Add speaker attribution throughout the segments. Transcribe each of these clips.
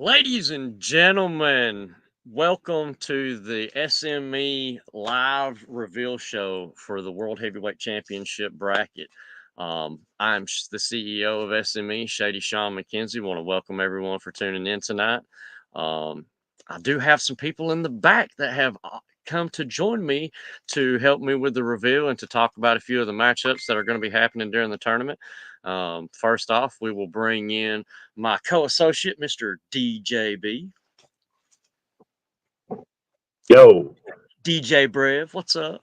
Speaker 1: Ladies and gentlemen, welcome to the SME live reveal show for the World Heavyweight Championship bracket. I'm the CEO of SME, Shady Sean McKenzie. Want to welcome everyone for tuning in tonight. I do have some people in the back that have come to join me to help me with the reveal and to talk about a few of the matchups that are going to be happening during the tournament. First off, we will bring in my co-associate, Mr. DJB.
Speaker 2: Yo.
Speaker 1: DJ Brev, what's up?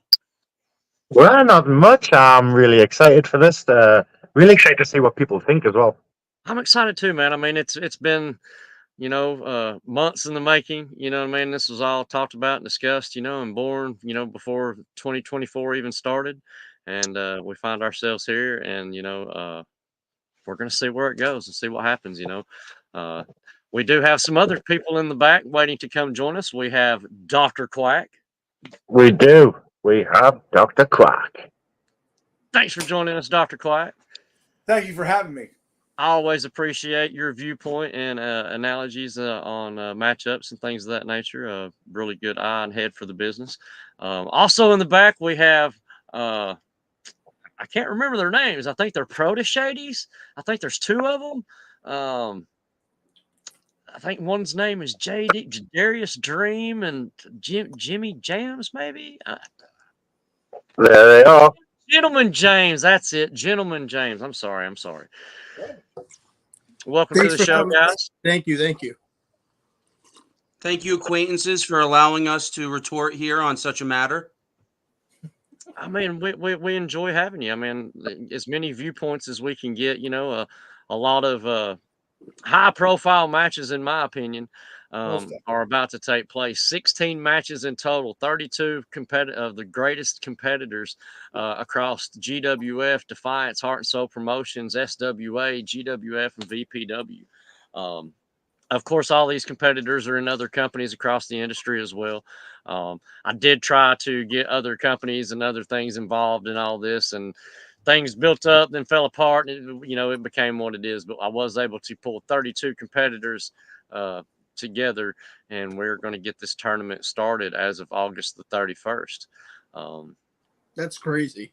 Speaker 2: Well, not much. I'm really excited for this. Really excited to see what people think as well.
Speaker 1: I'm excited too, man. I mean, it's been, months in the making. You know what I mean? This was all talked about and discussed, and born, before 2024 even started. And we find ourselves here, and we're going to see where it goes and see what happens. We do have some other people in the back waiting to come join us. We have Dr. Quack.
Speaker 2: We do. We have Dr. Quack.
Speaker 1: Thanks for joining us, Dr. Quack.
Speaker 3: Thank you for having me.
Speaker 1: I always appreciate your viewpoint and analogies on matchups and things of that nature. Really good eye and head for the business. Also in the back, we have, I can't remember their names. I think they're Proteshades. I think there's two of them. I think one's name is JD, Darius Dream, and Jimmy Jams, maybe?
Speaker 2: There they are.
Speaker 1: Gentleman James, that's it. Gentleman James. I'm sorry. Welcome to the show, guys.
Speaker 3: Thank you.
Speaker 4: Thank you, acquaintances, for allowing us to retort here on such a matter.
Speaker 1: I mean, we enjoy having you. I mean, as many viewpoints as we can get, a lot of high-profile matches, in my opinion, are about to take place. 16 matches in total, 32 of the greatest competitors across GWF, Defiance, Heart and Soul Promotions, SWA, GWF, and VPW. Of course, all these competitors are in other companies across the industry as well. I did try to get other companies and other things involved in all this, and things built up, then fell apart, and it became what it is. But I was able to pull 32 competitors together, and we're going to get this tournament started as of August the 31st.
Speaker 3: That's crazy.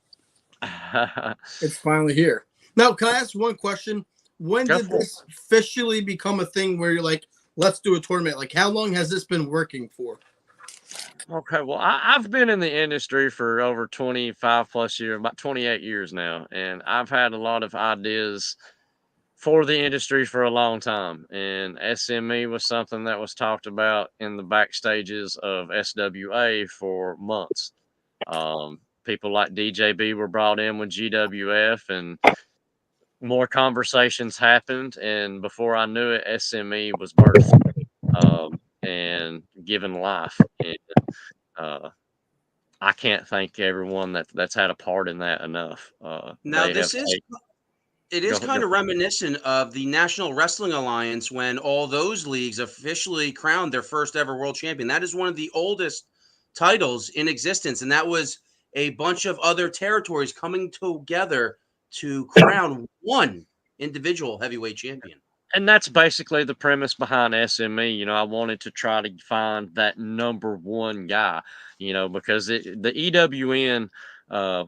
Speaker 3: It's finally here. Now, can I ask one question? When did this officially become a thing where you're like, let's do a tournament? Like, how long has this been working for?
Speaker 1: Okay, well, I've been in the industry for over 25 plus years, about 28 years now, and I've had a lot of ideas for the industry for a long time. And SME was something that was talked about in the backstages of SWA for months. People like DJB were brought in with GWF, and more conversations happened. And before I knew it, SME was birthed and given life. And I can't thank everyone that's had a part in that enough.
Speaker 4: Now, it is kind of reminiscent of the National Wrestling Alliance when all those leagues officially crowned their first ever world champion. That is one of the oldest titles in existence, and that was a bunch of other territories coming together to crown one individual heavyweight champion.
Speaker 1: And that's basically the premise behind SME. I wanted to try to find that number one guy, because the EWN,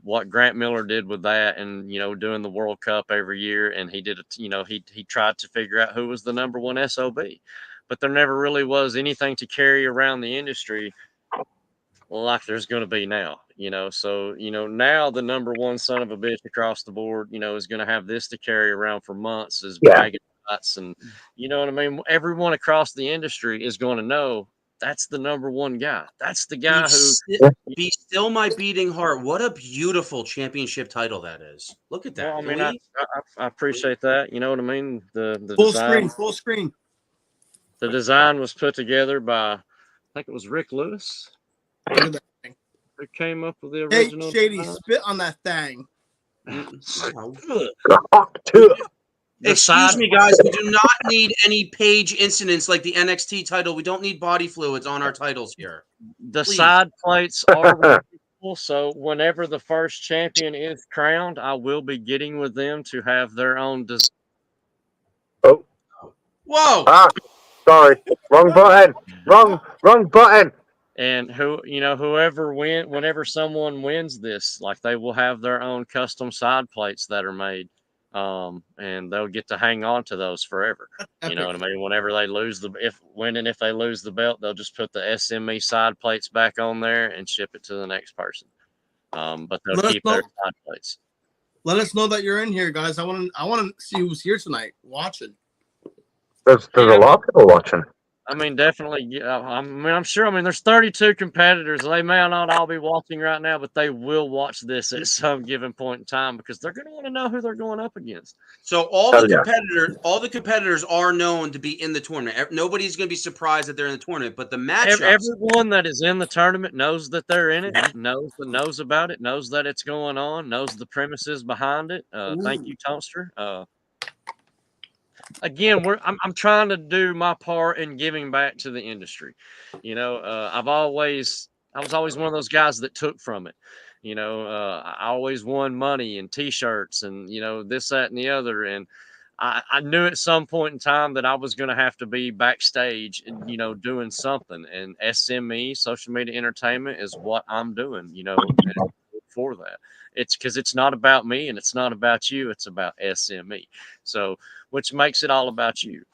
Speaker 1: what Grant Miller did with that, and doing the World Cup every year, and he did it. He tried to figure out who was the number one SOB, but there never really was anything to carry around the industry like there's going to be now. So now the number one son of a bitch across the board, is going to have this to carry around for months as bragging rights, and you know what I mean. Everyone across the industry is going to know. That's the number one guy. That's the guy
Speaker 4: Be Still My Beating Heart. What a beautiful championship title that is. Look at that.
Speaker 1: Well, I appreciate that. You know what I mean? The
Speaker 3: Full screen.
Speaker 1: The design was put together by, I think it was Rick Lewis.
Speaker 3: Look at that thing.
Speaker 1: Who came up with the original?
Speaker 3: Hey, Shady, spit on that thing.
Speaker 4: Excuse me, guys. We do not need any page incidents like the NXT title. We don't need body fluids on our titles here.
Speaker 1: The side plates are removable, so whenever the first champion is crowned, I will be getting with them to have their own design.
Speaker 4: Whoa!
Speaker 2: Sorry, wrong button. Wrong button.
Speaker 1: And whenever someone wins this, like they will have their own custom side plates that are made, and they'll get to hang on to those forever. You know what I mean? Whenever they lose if they lose the belt, they'll just put the SME side plates back on there and ship it to the next person. But they'll keep their side plates.
Speaker 3: Let us know that you're in here, guys. I want to see who's here tonight watching.
Speaker 2: There's a lot of people watching.
Speaker 1: I mean, definitely. Yeah, I'm sure. I mean, there's 32 competitors. They may not all be watching right now, but they will watch this at some given point in time because they're going to want to know who they're going up against.
Speaker 4: So all the competitors are known to be in the tournament. Nobody's going to be surprised that they're in the tournament. But the matchups,
Speaker 1: everyone that is in the tournament knows that they're in it, knows about it, knows that it's going on, knows the premises behind it. Thank you, Toaster. Again, I'm trying to do my part in giving back to the industry. You know, I was always one of those guys that took from it. You know, I always won money and T-shirts and this, that, and the other. And I knew at some point in time that I was going to have to be backstage and doing something. And SME, social media entertainment, is what I'm doing. For that. It's because it's not about me and it's not about you. It's about SME. So, which makes it all about you.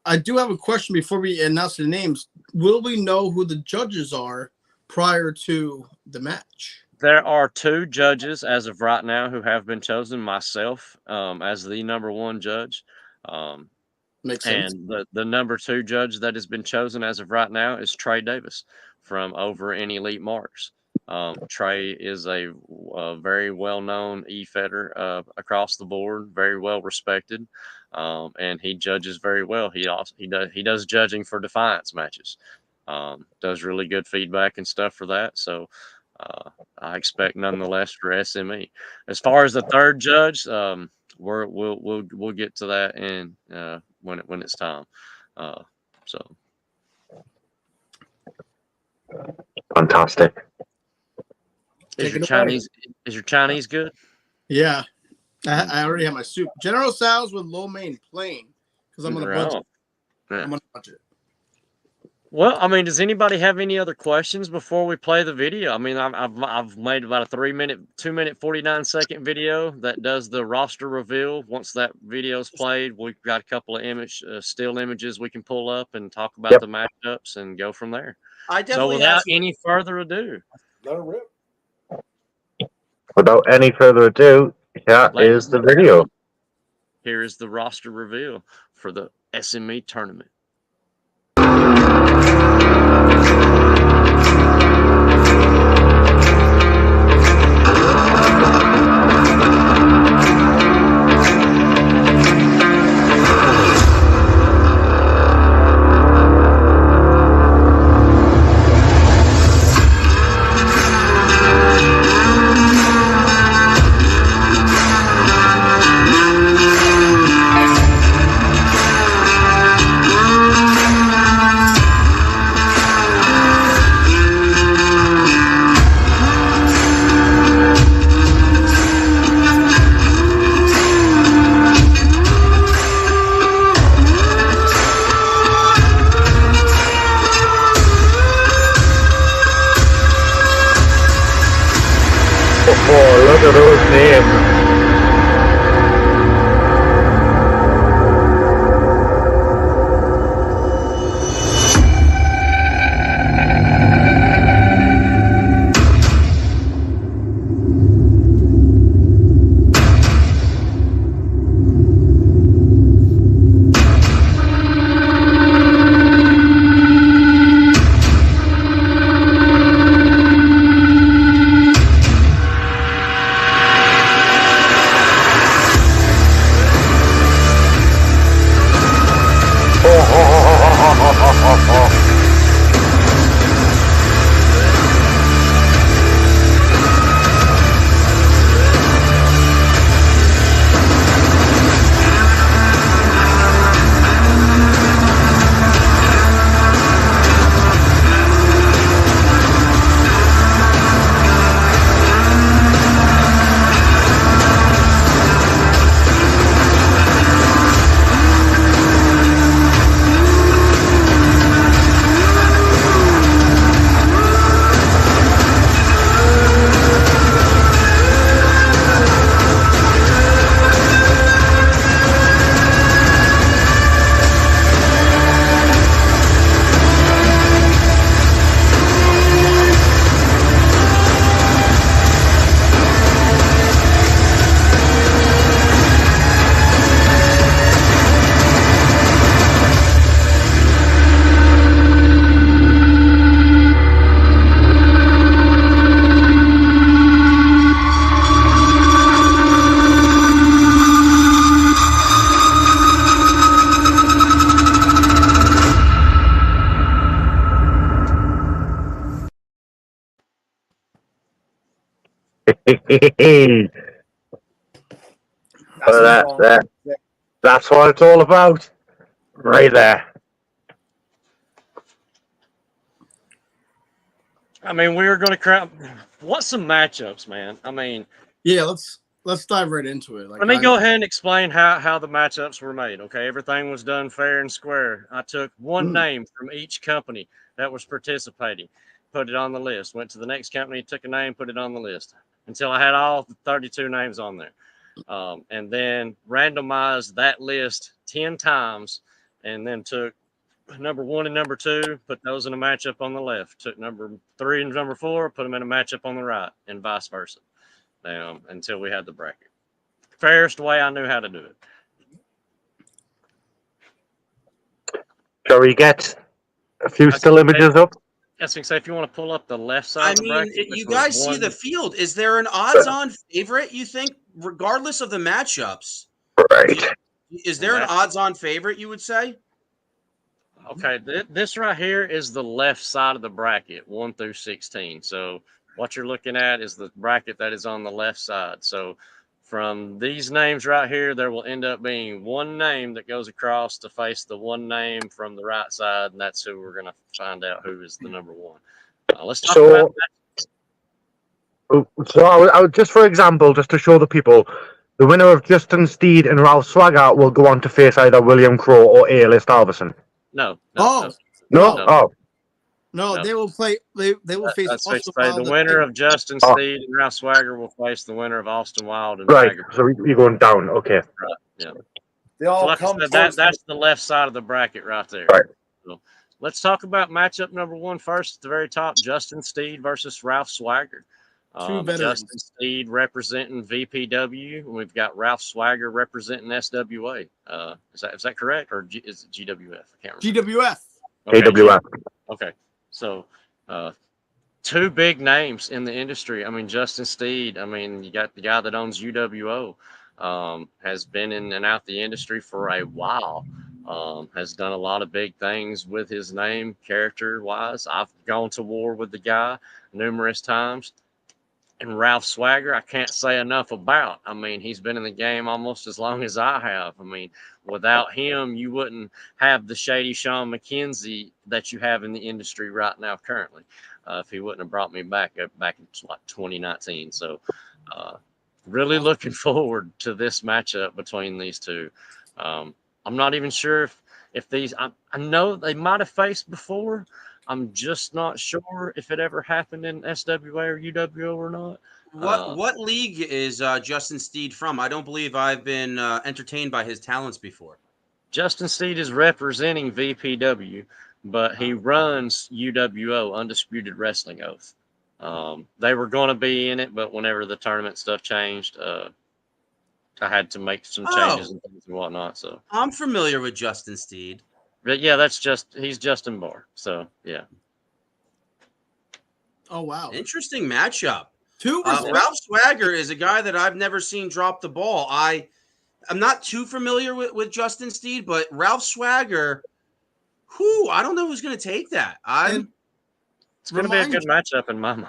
Speaker 3: I do have a question before we announce the names. Will we know who the judges are prior to the match?
Speaker 1: There are 2 judges as of right now who have been chosen. Myself as the number 1 judge.
Speaker 3: Makes sense.
Speaker 1: And the number 2 judge that has been chosen as of right now is Trey Davis from over in Elite Marks. Trey is a very well-known e-fetter across the board, very well respected, and he judges very well. He does judging for Defiance matches, does really good feedback and stuff for that. So I expect nonetheless for SME. As far as the 3rd judge, we'll get to that in when it's time. So
Speaker 2: fantastic.
Speaker 1: Is your Chinese good?
Speaker 3: Yeah. I already have my soup. General Tso's with lo mein plain because I'm on a budget.
Speaker 1: Yeah.
Speaker 3: I'm on a budget.
Speaker 1: Well, I mean, does anybody have any other questions before we play the video? I mean, I've made about a 2-minute 49-second video that does the roster reveal. Once that video's played, we've got a couple of still images we can pull up and talk about the matchups and go from there. So without any further ado,
Speaker 2: Without any further ado, here is the video.
Speaker 1: Here is the roster reveal for the SME tournament.
Speaker 2: Oh, look at those names. That's what it's all about. Right there.
Speaker 1: I mean, we were going to crown. What's some matchups, man? I mean,
Speaker 3: yeah, let's dive right into it. Like,
Speaker 1: let me go ahead and explain how the matchups were made. Okay, everything was done fair and square. I took one name from each company that was participating, put it on the list. Went to the next company, took a name, put it on the list until I had all 32 names on there, and then randomized that list 10 times, and then took number 1 and number 2, put those in a matchup on the left. Took number 3 and number 4, put them in a matchup on the right, and vice versa. Until we had the bracket. Fairest way I knew how to do it.
Speaker 2: Shall we get a few still images up?
Speaker 1: I was going to say, if you want to pull up the left side of the bracket.
Speaker 4: You guys see the field. Is there an odds-on favorite, you think, regardless of the matchups?
Speaker 2: Right.
Speaker 4: Is there an odds-on favorite, you would say?
Speaker 1: Okay, this right here is the left side of the bracket, 1 through 16. So what you're looking at is the bracket that is on the left side. So from these names right here, there will end up being one name that goes across to face the one name from the right side, and that's who we're going to find out who is the number 1. Let's talk about
Speaker 2: that. So I would, just for example, just to show the people, the winner of Justin Steed and Ralph Swagger will go on to face either William Crow or A-List Alverson.
Speaker 1: No.
Speaker 2: No,
Speaker 3: they will play. They will face.
Speaker 1: The winner of Justin Steed and Ralph Swagger will face the winner of Austin Wild and
Speaker 2: right.
Speaker 1: Swagger.
Speaker 2: So you're going down. Okay.
Speaker 1: Right. Yeah.
Speaker 5: They all
Speaker 1: like
Speaker 5: come.
Speaker 1: That's the left side of the bracket right there.
Speaker 2: Right.
Speaker 1: So let's talk about matchup number 1 first. At the very top, Justin Steed versus Ralph Swagger. Justin Steed representing VPW, and we've got Ralph Swagger representing SWA. Is that correct, or is it GWF? I can't remember.
Speaker 3: GWF.
Speaker 1: Okay.
Speaker 2: GWF.
Speaker 1: Okay, so 2 big names in the industry. I mean, Justin Steed. I mean, you got the guy that owns UWO. Has been in and out the industry for a while. Has done a lot of big things with his name, character-wise. I've gone to war with the guy numerous times. And Ralph Swagger, I can't say enough about. I mean, he's been in the game almost as long as I have. I mean, without him, you wouldn't have the shady Sean McKenzie that you have in the industry right now currently. If he wouldn't have brought me back in like 2019. So really looking forward to this matchup between these two. I'm not even sure if these – I know they might have faced before. I'm just not sure if it ever happened in SWA or UWO or not.
Speaker 4: What league is Justin Steed from? I don't believe I've been entertained by his talents before.
Speaker 1: Justin Steed is representing VPW, but he runs UWO, Undisputed Wrestling Oath. They were going to be in it, but whenever the tournament stuff changed, I had to make some changes and things and whatnot. So
Speaker 4: I'm familiar with Justin Steed.
Speaker 1: But yeah, he's Justin Barr. So yeah.
Speaker 3: Oh wow.
Speaker 4: Interesting matchup.
Speaker 3: Ralph
Speaker 4: Swagger is a guy that I've never seen drop the ball. I'm not too familiar with Justin Steed, but Ralph Swagger, I don't know who's going to take that.
Speaker 1: It's going to be a good matchup in my mind.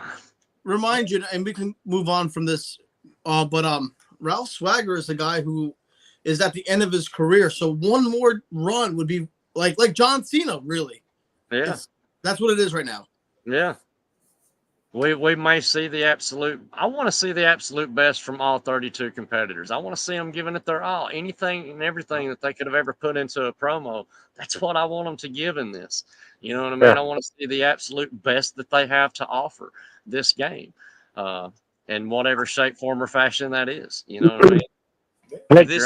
Speaker 3: Remind you, and we can move on from this. But Ralph Swagger is a guy who is at the end of his career, so one more run would be like John Cena, really.
Speaker 1: Yeah,
Speaker 3: that's what it is right now.
Speaker 1: Yeah, we may see the absolute. I want to see the absolute best from all 32 competitors. I want to see them giving it their all, anything and everything that they could have ever put into a promo. That's what I want them to give in this. You know what I mean? Yeah. I want to see the absolute best that they have to offer this game, in whatever shape, form, or fashion that is. You know what I mean?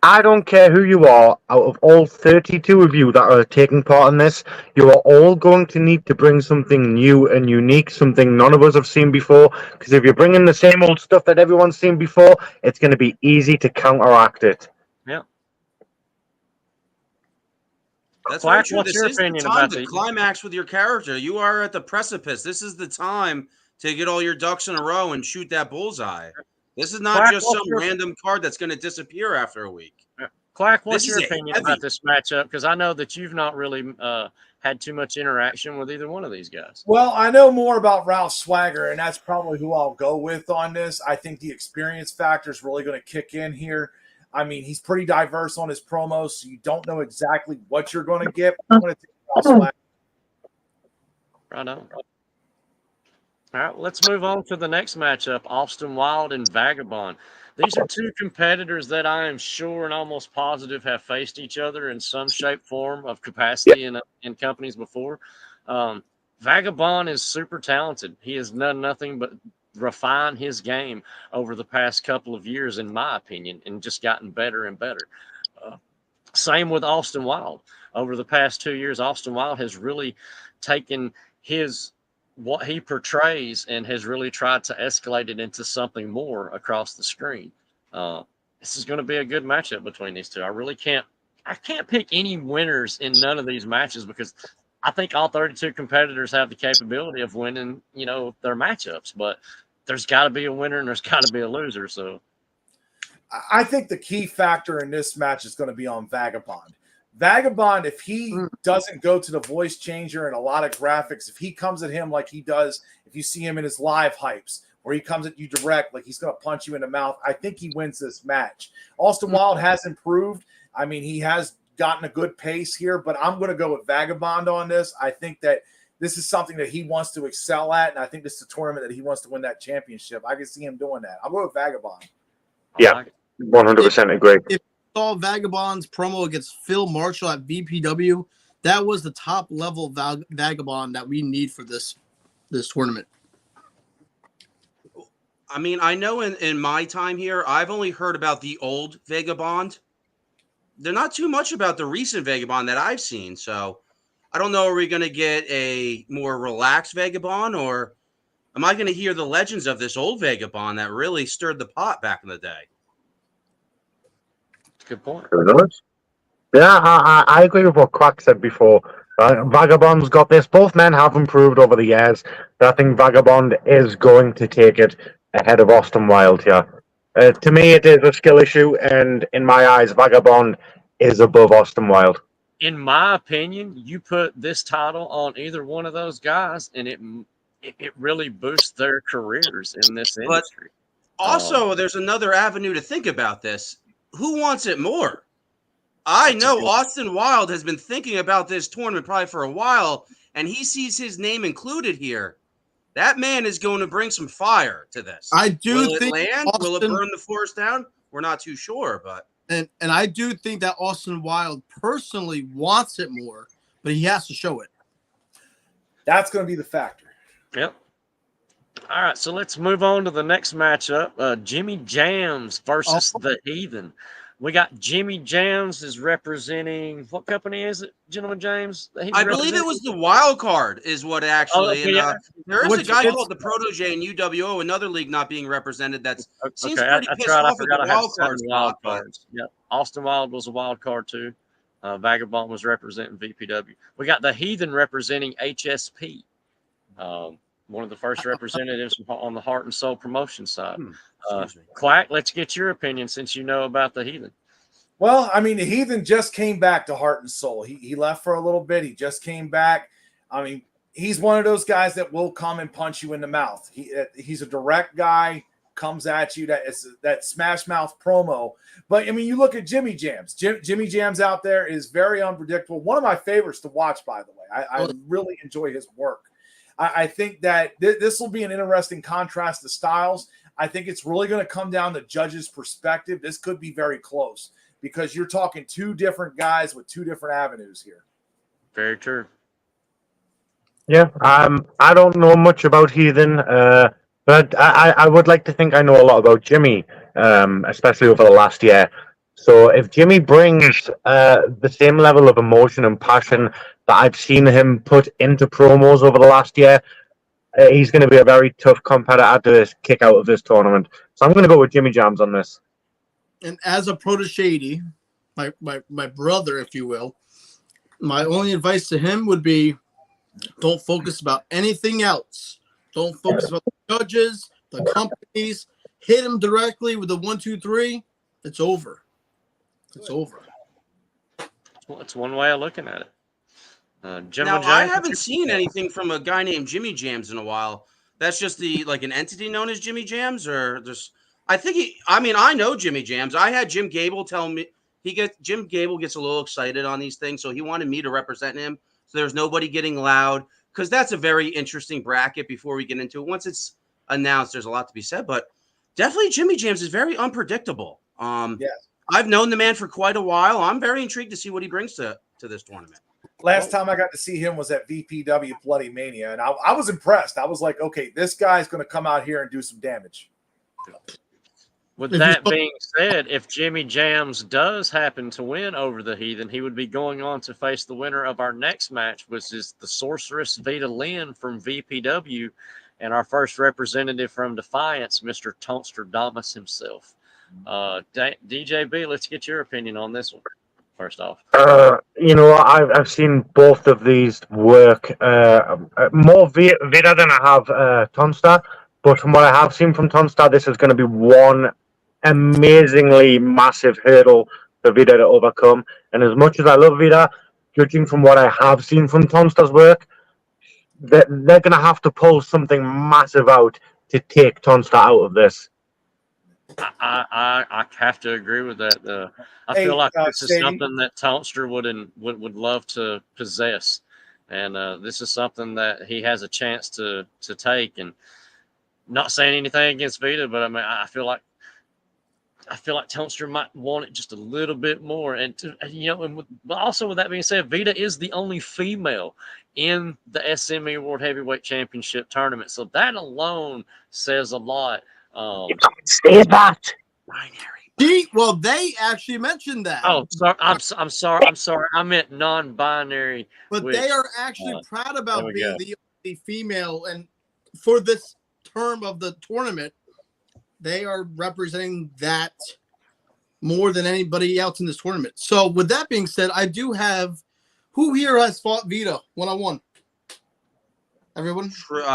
Speaker 2: I don't care who you are, out of all 32 of you that are taking part in this, you are all going to need to bring something new and unique, something none of us have seen before, because if you're bringing the same old stuff that everyone's seen before, it's going to be easy to counteract it.
Speaker 1: Yeah.
Speaker 4: That's very true. This is the time to climax with your character. You are at the precipice. This is the time to get all your ducks in a row and shoot that bullseye. This is not just some random card that's going to disappear after a week.
Speaker 1: Quack, what's your opinion about this matchup? Because I know that you've not really had too much interaction with either one of these guys.
Speaker 5: Well, I know more about Ralph Swagger, and that's probably who I'll go with on this. I think the experience factor is really going to kick in here. I mean, he's pretty diverse on his promos, so you don't know exactly what you're going to get. I'm going to take Ralph Swagger.
Speaker 1: Right on. All right, let's move on to the next matchup, Austin Wild and Vagabond. These are two competitors that I am sure and almost positive have faced each other in some shape, form of capacity in companies before. Vagabond is super talented. He has done nothing but refine his game over the past couple of years, in my opinion, and just gotten better and better. Same with Austin Wild. Over the past 2 years, Austin Wild has really taken what he portrays and has really tried to escalate it into something more across the screen. This is going to be a good matchup between these two. I can't pick any winners in none of these matches because I think all 32 competitors have the capability of winning, their matchups, but there's got to be a winner and there's got to be a loser. So
Speaker 5: I think the key factor in this match is going to be on Vagabond. Vagabond, if he doesn't go to the voice changer and a lot of graphics, if he comes at him like he does, if you see him in his live hypes, where he comes at you direct, like he's going to punch you in the mouth, I think he wins this match. Austin Wild has improved. I mean, he has gotten a good pace here, but I'm going to go with Vagabond on this. I think that this is something that he wants to excel at, and I think this is a tournament that he wants to win that championship. I can see him doing that. I'll go with Vagabond.
Speaker 2: Yeah, 100% agree.
Speaker 3: If saw Vagabond's promo against Phil Marshall at VPW, that was the top level Vagabond that we need for this tournament.
Speaker 4: I mean, I know in my time here, I've only heard about the old Vagabond. They're not too much about the recent Vagabond that I've seen. So I don't know, are we going to get a more relaxed Vagabond, or am I going to hear the legends of this old Vagabond that really stirred the pot back in the day?
Speaker 1: Good point.
Speaker 2: Yeah, I agree with what Quack said before. Vagabond's got this. Both men have improved over the years, but I think Vagabond is going to take it ahead of Austin Wild here. To me, it is a skill issue, and in my eyes, Vagabond is above Austin Wild.
Speaker 1: In my opinion, you put this title on either one of those guys, and it really boosts their careers in this industry.
Speaker 4: But also, there's another avenue to think about this. Who wants it more? I know Austin Wild has been thinking about this tournament probably for a while, and he sees his name included here. That man is going to bring some fire to this.
Speaker 3: I do
Speaker 4: Will
Speaker 3: think
Speaker 4: it land?
Speaker 3: Austin,
Speaker 4: will it burn the forest down? We're not too sure, but
Speaker 3: and I do think that Austin Wild personally wants it more, but he has to show it.
Speaker 5: That's going to be the factor.
Speaker 1: Yep. All right, so let's move on to the next matchup. Jimmy Jams versus the Heathen. We got Jimmy Jams is representing, what company is it, Gentleman James?
Speaker 4: I believe it was the Wild Card is what actually. There is a guy called the Protege in UWO, another league not being represented. That seems pretty pissed off with the wild cards.
Speaker 1: Yeah, Austin Wild was a wild card too. Vagabond was representing VPW. We got the Heathen representing HSP. One of the first representatives on the Heart and Soul promotion side. Quack, let's get your opinion since you know about the Heathen.
Speaker 5: Well, I mean, the Heathen just came back to Heart and Soul. He left for a little bit. He just came back. I mean, he's one of those guys that will come and punch you in the mouth. He's a direct guy, comes at you. That smash mouth promo. But, I mean, you look at Jimmy Jams. Jimmy Jams out there is very unpredictable. One of my favorites to watch, by the way. I really enjoy his work. I think that this will be an interesting contrast to styles. I think it's really going to come down to judges' perspective. This could be very close because you're talking two different guys with two different avenues here.
Speaker 1: Very true.
Speaker 2: Yeah, I don't know much about Heathen, but I would like to think I know a lot about Jimmy, especially over the last year. So if Jimmy brings the same level of emotion and passion that I've seen him put into promos over the last year, he's going to be a very tough competitor to kick out of this tournament. So I'm going to go with Jimmy Jams on this.
Speaker 3: And as a protege, my brother, if you will, my only advice to him would be don't focus about anything else. Don't focus about the judges, the companies. Hit him directly with the 1, 2, 3. It's over. It's over.
Speaker 1: Well, it's one way of looking at it.
Speaker 4: Now, I haven't seen anything from a guy named Jimmy Jams in a while. That's just an entity known as Jimmy Jams, or just I know Jimmy Jams. I had Jim Gable tell me Jim Gable gets a little excited on these things, so he wanted me to represent him. So there's nobody getting loud, because that's a very interesting bracket before we get into it. Once it's announced, there's a lot to be said, but definitely Jimmy Jams is very unpredictable. I've known the man for quite a while. I'm very intrigued to see what he brings to this tournament.
Speaker 5: Last time I got to see him was at VPW Bloody Mania, and I was impressed. I was like, okay, this guy's going to come out here and do some damage.
Speaker 1: With that being said, if Jimmy Jams does happen to win over the Heathen, he would be going on to face the winner of our next match, which is the Sorceress Vita Lynn from VPW, and our first representative from Defiance, Mr. Tonster Damas himself. DJB, let's get your opinion on this one. First off,
Speaker 2: I've seen both of these work more Vita than I have Tonstar, but from what I have seen from Tonstar, this is going to be one amazingly massive hurdle for Vita to overcome. And as much as I love Vita, judging from what I have seen from Tonstar's work, they're going to have to pull something massive out to take Tonstar out of this.
Speaker 1: I have to agree with that. I feel like this is something that Tonster would love to possess, and this is something that he has a chance to take. And not saying anything against Vita, but I mean, I feel like Tonster might want it just a little bit more. And but also with that being said, Vita is the only female in the SME World Heavyweight Championship tournament, so that alone says a lot.
Speaker 2: You don't say that.
Speaker 3: Binary. Well, they actually mentioned that.
Speaker 1: Oh, sorry. I'm sorry. I meant non-binary.
Speaker 3: But they are actually proud about being the only female, and for this term of the tournament, they are representing that more than anybody else in this tournament. So, with that being said, I do have who here has fought Vita one-on-one. Everyone?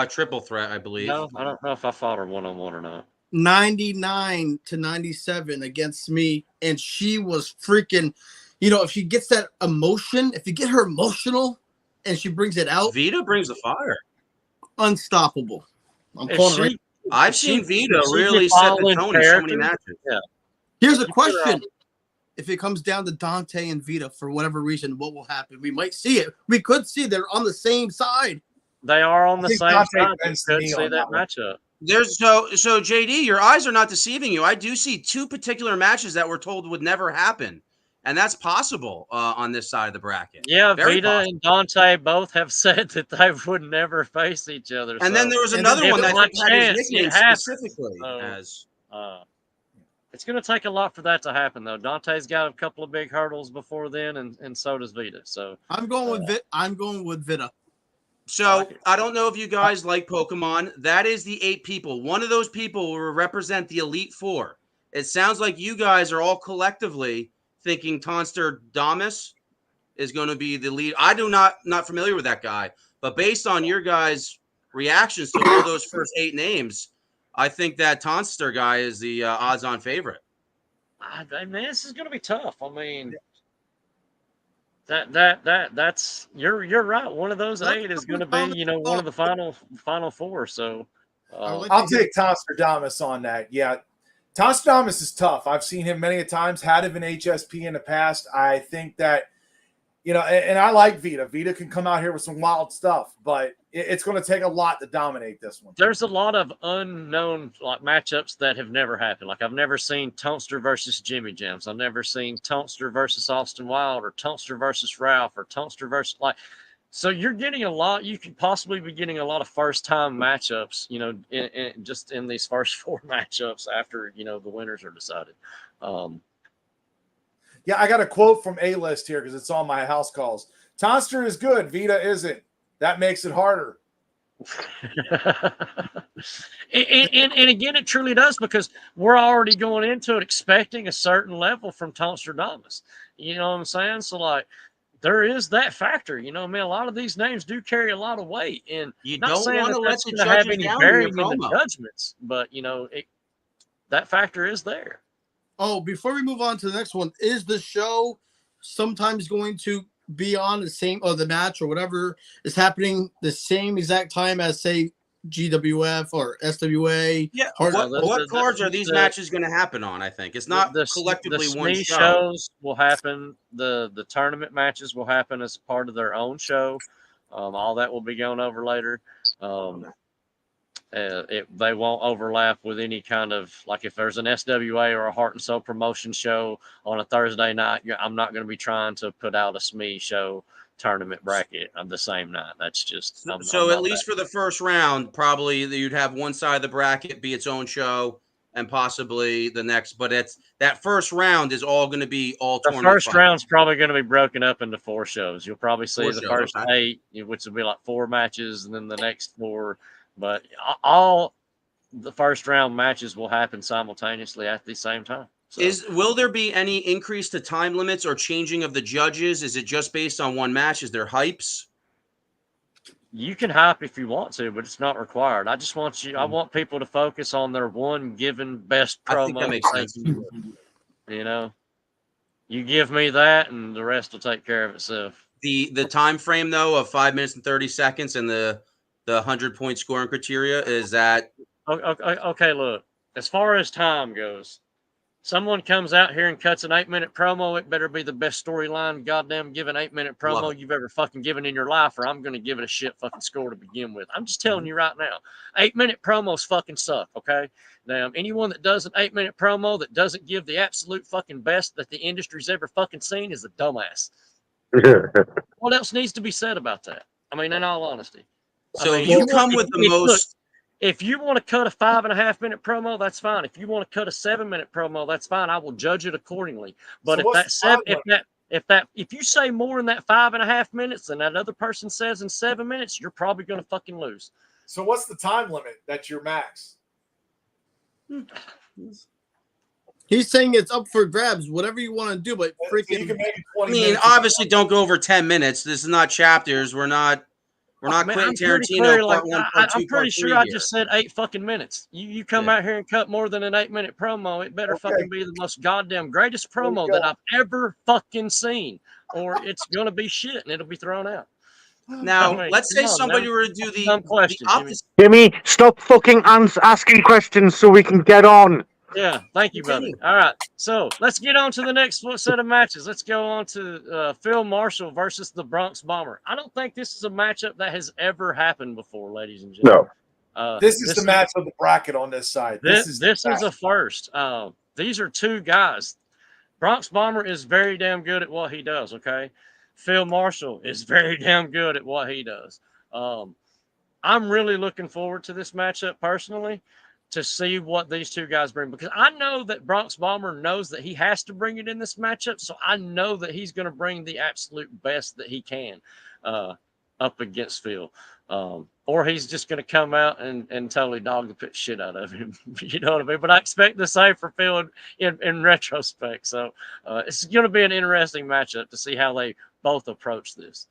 Speaker 4: Triple threat, I believe.
Speaker 1: No, I don't know if I fought her one-on-one or not.
Speaker 3: 99-97 against me, and she was freaking, if she gets that emotion, if you get her emotional and she brings it out.
Speaker 4: Vita brings the fire.
Speaker 3: Unstoppable.
Speaker 4: I've seen Vita really set the tone in so many matches.
Speaker 1: Yeah.
Speaker 3: Here's a question. If it comes down to Dante and Vita, for whatever reason, what will happen? We might see it. We could see they're on the same side.
Speaker 1: They are on the same side. You could see that matchup.
Speaker 4: So JD, your eyes are not deceiving you. I do see two particular matches that we're told would never happen, and that's possible on this side of the bracket.
Speaker 1: Yeah, Vita and Dante both have said that they would never face each other.
Speaker 4: And then there was another one that had his nickname specifically as.
Speaker 1: It's going to take a lot for that to happen, though. Dante's got a couple of big hurdles before then, and so does Vita. So
Speaker 3: I'm going with Vita. I'm going with Vita.
Speaker 4: So I don't know if you guys like Pokemon. That is the 8 people. One of those people will represent the Elite Four. It sounds like you guys are all collectively thinking Tonster Damas is going to be the lead. I do not familiar with that guy, but based on your guys' reactions to all those first 8 names, I think that Tonster guy is the odds-on favorite.
Speaker 1: Man, this is going to be tough. I mean. That's you're right. One of those 8 is going to be one of the final 4. So
Speaker 5: I'll take Tonster Damas on that. Yeah, Tonster Damas is tough. I've seen him many a times. Had him in HSP in the past. I think that and I like Vita. Vita can come out here with some wild stuff, but it's going to take a lot to dominate this one.
Speaker 1: There's a lot of unknown matchups that have never happened. Like I've never seen Tonster versus Jimmy Jams. I've never seen Tonster versus Austin Wild, or Tonster versus Ralph, or Tonster versus So you're getting a lot. You could possibly be getting a lot of first-time matchups. Just in these first 4 matchups after the winners are decided.
Speaker 5: Yeah, I got a quote from A-List here because it's on my house calls. Tonster is good. Vita isn't. That makes it harder.
Speaker 1: and again, it truly does, because we're already going into it expecting a certain level from Tonster Damas. You know what I'm saying? So, there is that factor. A lot of these names do carry a lot of weight. And
Speaker 4: you
Speaker 1: not
Speaker 4: don't
Speaker 1: saying
Speaker 4: want to let the
Speaker 1: have any
Speaker 4: judges down
Speaker 1: bearing
Speaker 4: in your
Speaker 1: in
Speaker 4: promo.
Speaker 1: the judgments, but, that factor is there.
Speaker 3: Oh, before we move on to the next one, is the show sometimes going to be on the same, or the match or whatever is happening the same exact time as, say, GWF or SWA?
Speaker 4: Yeah.
Speaker 3: Hard,
Speaker 4: What cards are these matches going to happen on? I think it's not collectively
Speaker 1: the
Speaker 4: one
Speaker 1: SME
Speaker 4: show.
Speaker 1: shows will happen. The tournament matches will happen as part of their own show. All that will be going over later. They won't overlap with any kind of, like, if there's an SWA or a Heart and Soul promotion show on a Thursday night, I'm not going to be trying to put out a SME show tournament bracket on the same night. That's just
Speaker 4: so at least for the first round, probably you'd have one side of the bracket be its own show, and possibly the next. But it's that first round is all going to be all
Speaker 1: the
Speaker 4: tournament.
Speaker 1: First round's probably going to be broken up into 4 shows. You'll probably see the first 8, which will be like 4 matches, and then the next 4. But all the first round matches will happen simultaneously at the same time. So,
Speaker 4: will there be any increase to time limits or changing of the judges? Is it just based on one match? Is there hypes?
Speaker 1: You can hype if you want to, but it's not required. I just want I want people to focus on their one given best promo.
Speaker 4: I think that makes sense.
Speaker 1: You know, you give me that, and the rest will take care of itself.
Speaker 4: The time frame though of 5 minutes and 30 seconds and the 100-point scoring criteria, is that
Speaker 1: okay? Look, as far as time goes, someone comes out here and cuts an 8-minute promo, it better be the best storyline goddamn given 8-minute promo you've ever fucking given in your life, or I'm going to give it a shit fucking score to begin with. I'm just telling you right now, 8-minute promos fucking suck, okay? Now, anyone that does an 8-minute promo that doesn't give the absolute fucking best that the industry's ever fucking seen is a dumbass. What else needs to be said about that? I mean, in all honesty.
Speaker 4: So you come with the most.
Speaker 1: If you want to cut a 5.5-minute promo, that's fine. If you want to cut a 7-minute promo, that's fine. I will judge it accordingly. But if you say more in that 5.5 minutes than that other person says in 7 minutes, you're probably going to fucking lose.
Speaker 5: So what's the time limit that's your max?
Speaker 3: He's saying it's up for grabs, whatever you want to do, but freaking.
Speaker 5: You can make it 20
Speaker 4: I mean,
Speaker 5: minutes.
Speaker 4: obviously, don't go over 10 minutes. This is not chapters. We're not Quentin Tarantino part 1, part 2,
Speaker 1: I'm pretty sure I just said 8 fucking minutes. You come out here and cut more than an 8-minute promo, it better fucking be the most goddamn greatest promo that I've ever fucking seen, or it's gonna be shit and it'll be thrown out.
Speaker 4: Now, let's say somebody were to do the opposite.
Speaker 2: Jimmy, stop fucking asking questions so we can get on.
Speaker 1: Yeah, thank you, brother. All right, so let's get on to the next set of matches. Let's go on to Phil Marshall versus the Bronx Bomber. I don't think this is a matchup that has ever happened before, ladies and gentlemen.
Speaker 2: No.
Speaker 5: This is the match of the bracket on this side.
Speaker 1: This is a first. These are 2 guys. Bronx Bomber is very damn good at what he does, okay? Phil Marshall is very damn good at what he does. I'm really looking forward to this matchup personally, to see what these 2 guys bring, because I know that Bronx Bomber knows that he has to bring it in this matchup, so I know that he's going to bring the absolute best that he can up against Phil. Or he's just going to come out and totally dog the pit shit out of him. You know what I mean? But I expect the same for Phil in retrospect. So it's going to be an interesting matchup to see how they both approach this.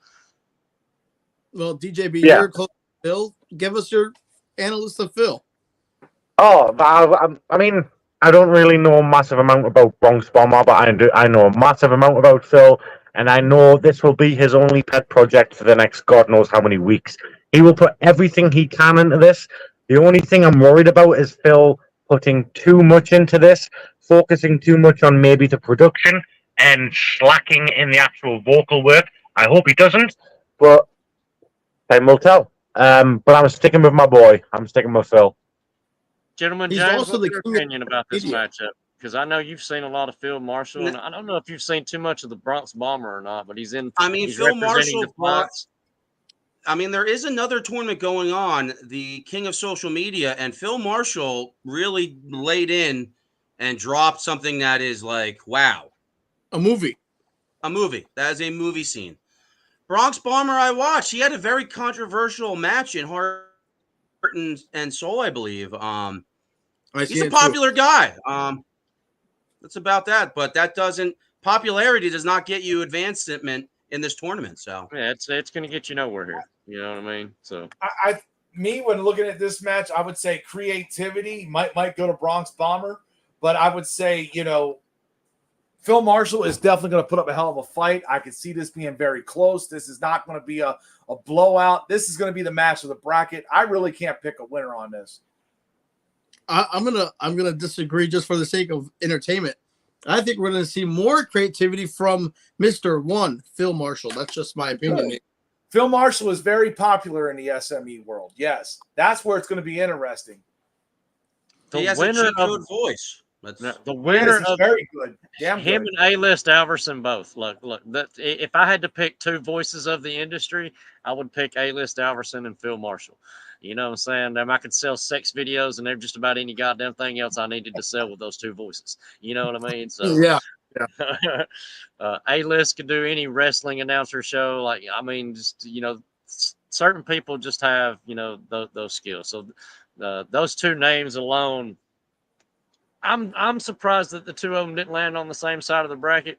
Speaker 3: Well, DJB, you're close to Phil. Give us your analyst of Phil.
Speaker 2: Oh, I mean, I don't really know a massive amount about Bronx Bomber, but I know a massive amount about Phil, and I know this will be his only pet project for the next God knows how many weeks. He will put everything he can into this. The only thing I'm worried about is Phil putting too much into this, focusing too much on maybe the production and slacking in the actual vocal work. I hope he doesn't, but time will tell. But I'm sticking with my boy. I'm sticking with Phil.
Speaker 1: Gentlemen, James, what's your opinion about this matchup? Because I know you've seen a lot of Phil Marshall, and I don't know if you've seen too much of the Bronx Bomber or not, but he's
Speaker 4: Phil Marshall there is another tournament going on, the King of Social Media, and Phil Marshall really laid in and dropped something that is like, wow.
Speaker 3: A movie.
Speaker 4: That is a movie scene. Bronx Bomber I watched. He had a very controversial match in Heart and Soul, I believe. He's a popular guy. That's about that. But popularity does not get you advancement in this tournament. So
Speaker 1: yeah, it's going to get you nowhere here. You know what I mean? So
Speaker 5: when looking at this match, I would say creativity might go to Bronx Bomber, But I would say, Phil Marshall is definitely going to put up a hell of a fight. I can see this being very close. This is not going to be a blowout. This is going to be the match of the bracket. I really can't pick a winner on this.
Speaker 3: I'm gonna disagree just for the sake of entertainment. I think we're gonna see more creativity from Mr. One, Phil Marshall. That's just my opinion.
Speaker 5: Good. Phil Marshall is very popular in the SME world. Yes, that's where it's going to be interesting.
Speaker 4: He has a cheat code voice.
Speaker 1: The winner of
Speaker 5: very good. Damn
Speaker 1: him
Speaker 5: good.
Speaker 1: and A-List Alverson both. Look. If I had to pick two voices of the industry, I would pick A-List Alverson and Phil Marshall. You know what I'm saying? I could sell sex videos and just about any goddamn thing else I needed to sell with those two voices. You know what I mean? So
Speaker 3: yeah.
Speaker 1: A-List could do any wrestling announcer show. Certain people just have those skills. So those two names alone. I'm surprised that the two of them didn't land on the same side of the bracket.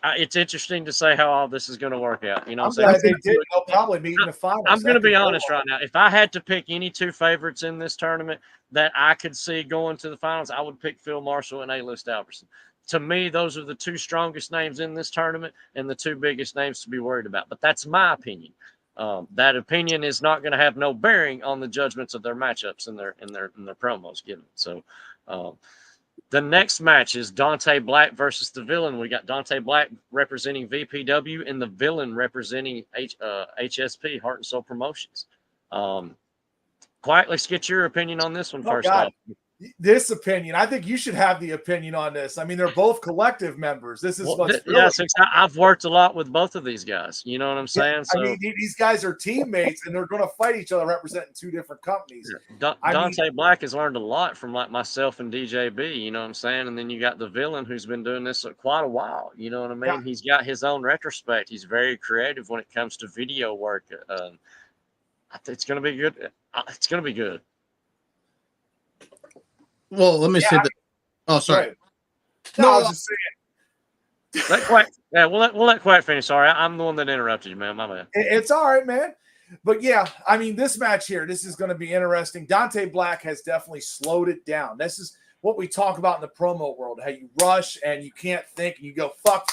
Speaker 1: It's interesting to say how all this is going to work out. You know,
Speaker 5: I'm glad they did. They'll probably meet in the finals.
Speaker 1: I'm going to be honest right now. If I had to pick any two favorites in this tournament that I could see going to the finals, I would pick Phil Marshall and A-List Alverson. To me, those are the two strongest names in this tournament and the two biggest names to be worried about. But that's my opinion. That opinion is not going to have no bearing on the judgments of their matchups and their promos given. So. The next match is Dante Black versus the Villain. We got Dante Black representing VPW and the Villain representing HSP, Heart and Soul Promotions. Quiet, let's get your opinion on this one first off.
Speaker 5: This opinion, I think you should have the opinion on this. I mean, they're both collective members. This is
Speaker 1: I've worked a lot with both of these guys. You know what I'm saying?
Speaker 5: I mean, these guys are teammates, and they're going to fight each other representing two different companies.
Speaker 1: Dante Black has learned a lot from myself and DJB. You know what I'm saying? And then you got the Villain who's been doing this quite a while. You know what I mean? Yeah. He's got his own retrospect. He's very creative when it comes to video work. It's going to be good. It's going to be good.
Speaker 3: Well, let me say that. Oh, sorry.
Speaker 5: No, I was just saying.
Speaker 1: We'll let Quiet finish. Sorry, I'm the one that interrupted you, man. My man.
Speaker 5: It's all right, man. But yeah, I mean, this match here, this is going to be interesting. Dante Black has definitely slowed it down. This is what we talk about in the promo world, how you rush and you can't think and you go fuck.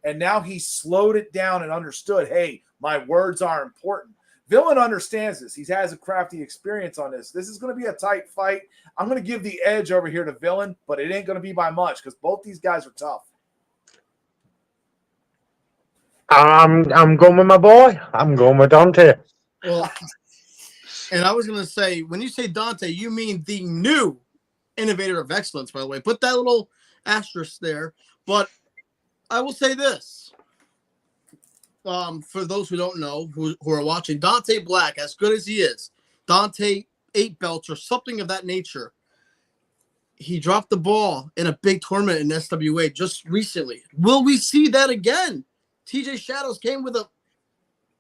Speaker 5: And now he slowed it down and understood, hey, my words are important. Villain understands this. He has a crafty experience on this. This is going to be a tight fight. I'm going to give the edge over here to Villain, but it ain't going to be by much because both these guys are tough.
Speaker 2: I'm going with my boy. I'm going with Dante.
Speaker 3: Well, and I was going to say, when you say Dante, you mean the new Innovator of Excellence, by the way. Put that little asterisk there. But I will say this. For those who don't know, who are watching, Dante Black, as good as he is, Dante 8 belts or something of that nature, he dropped the ball in a big tournament in SWA just recently. Will we see that again? TJ Shadows came with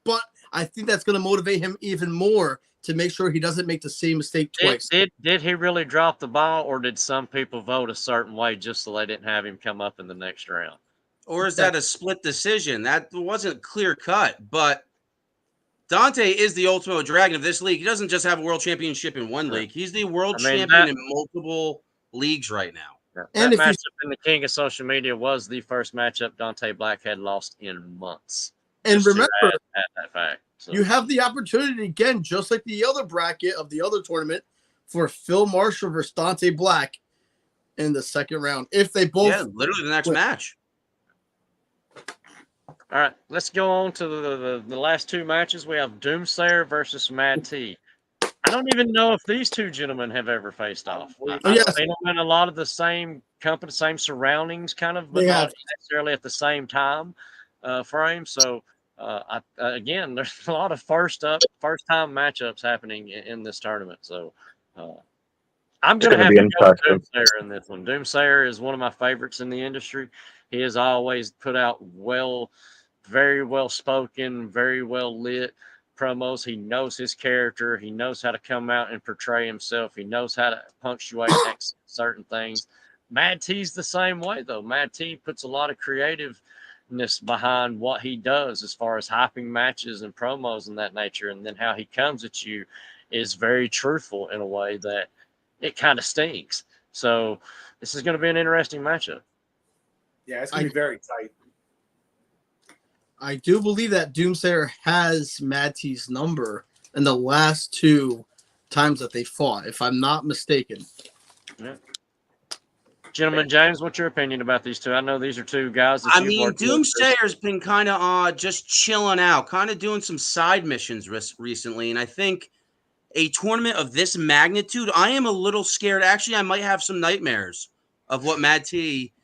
Speaker 3: but I think that's going to motivate him even more to make sure he doesn't make the same mistake twice.
Speaker 1: Did he really drop the ball, or did some people vote a certain way just so they didn't have him come up in the next round?
Speaker 4: Or is that a split decision? That wasn't clear cut, but Dante is the ultimate dragon of this league. He doesn't just have a world championship in one league. He's the world champion in multiple leagues right now.
Speaker 1: And that matchup in the King of Social Media was the first matchup Dante Black had lost in months.
Speaker 3: And remember,
Speaker 1: that fact. So.
Speaker 3: You have the opportunity again, just like the other bracket of the other tournament, for Phil Marshall versus Dante Black in the second round. If they both
Speaker 4: literally the next match.
Speaker 1: All right, let's go on to the last two matches. We have Doomsayer versus Mad T. I don't even know if these two gentlemen have ever faced off. I've seen them in a lot of the same company, same surroundings, kind of, but not necessarily at the same time frame. So, again, there's a lot of first-time matchups happening in this tournament. So, I'm going to have to go with Doomsayer in this one. Doomsayer is one of my favorites in the industry. He has always put out very well spoken, very well lit promos. He knows his character. He knows how to come out and portray himself. He knows how to punctuate certain things. Mad T's the same way, though. Mad T puts a lot of creativeness behind what he does as far as hyping matches and promos and that nature. And then how he comes at you is very truthful in a way that it kind of stinks. So this is going to be an interesting matchup.
Speaker 5: Yeah, it's going to be very tight.
Speaker 3: I do believe that Doomsayer has Mad T's number in the last 2 times that they fought, if I'm not mistaken.
Speaker 1: Yeah. Gentlemen, James, what's your opinion about these two? I know these are two guys that you've worked with.
Speaker 4: Doomsayer's been kind of just chilling out, kind of doing some side missions recently, and I think a tournament of this magnitude, I am a little scared. Actually, I might have some nightmares of what Mad T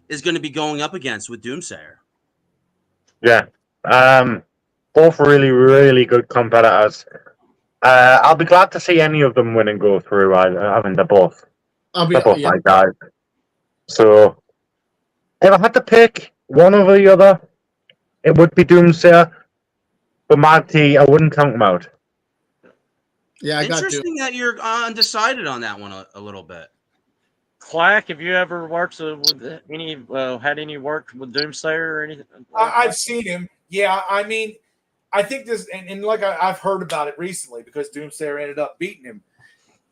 Speaker 4: is going to be going up against with Doomsayer.
Speaker 2: Yeah. Both really, really good competitors. I'll be glad to see any of them win and go through. I mean, they're both my guys. So, if I had to pick one over the other, it would be Doomsayer. But Mad T, I wouldn't count him out.
Speaker 3: Yeah,
Speaker 4: interesting that you're undecided on that one a little bit.
Speaker 1: Clack, have you ever worked with any had any work with Doomsayer or anything?
Speaker 5: I've seen him. Yeah, I mean, I think this, and like I've heard about it recently because Doomsayer ended up beating him.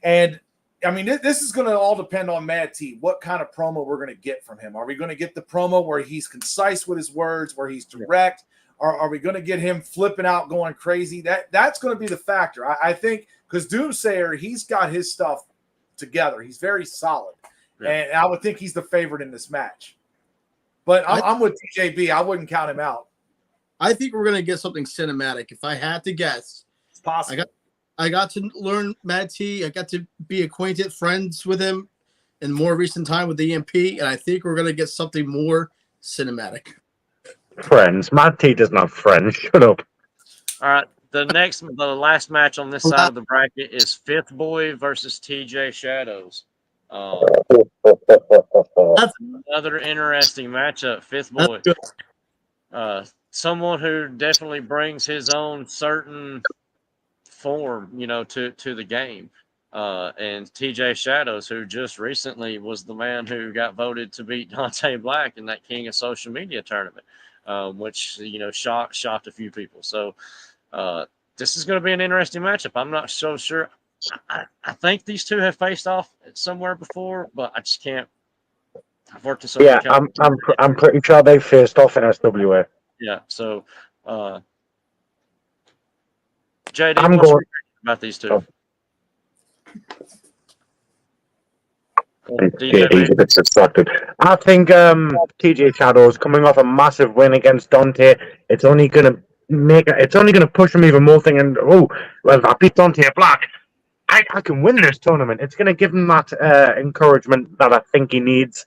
Speaker 5: And I mean, this is going to all depend on Mad T, what kind of promo we're going to get from him. Are we going to get the promo where he's concise with his words, where he's direct? Or are we going to get him flipping out, going crazy? That's going to be the factor. I think because Doomsayer, he's got his stuff together. He's very solid. Yeah. And I would think he's the favorite in this match. But I'm with TJB. I wouldn't count him out.
Speaker 3: I think we're going to get something cinematic. If I had to guess,
Speaker 5: it's possible.
Speaker 3: I got to learn Mad T. I got to be acquainted, friends with him in more recent time with the EMP, and I think we're going to get something more cinematic.
Speaker 2: Friends. Mad T doesn't have friends. Shut up.
Speaker 1: All right. The last match on this side of the bracket is Fifth Boy versus TJ Shadows. That's another interesting matchup. Fifth Boy. Someone who definitely brings his own certain form, to the game. And TJ Shadows, who just recently was the man who got voted to beat Dante Black in that King of Social Media tournament, which, shocked a few people. So this is going to be an interesting matchup. I'm not so sure. I think these two have faced off somewhere before, but I just can't. I've worked in so many
Speaker 2: I'm pretty sure they faced off in SWA.
Speaker 1: Yeah, so JD,
Speaker 2: I'm
Speaker 1: what's
Speaker 2: going
Speaker 1: about these two?
Speaker 2: He's a bit distracted. I think TJ Shadows coming off a massive win against Dante. It's only gonna push him even more. Thinking, well, if I beat Dante Black, I can win this tournament. It's gonna give him that encouragement that I think he needs,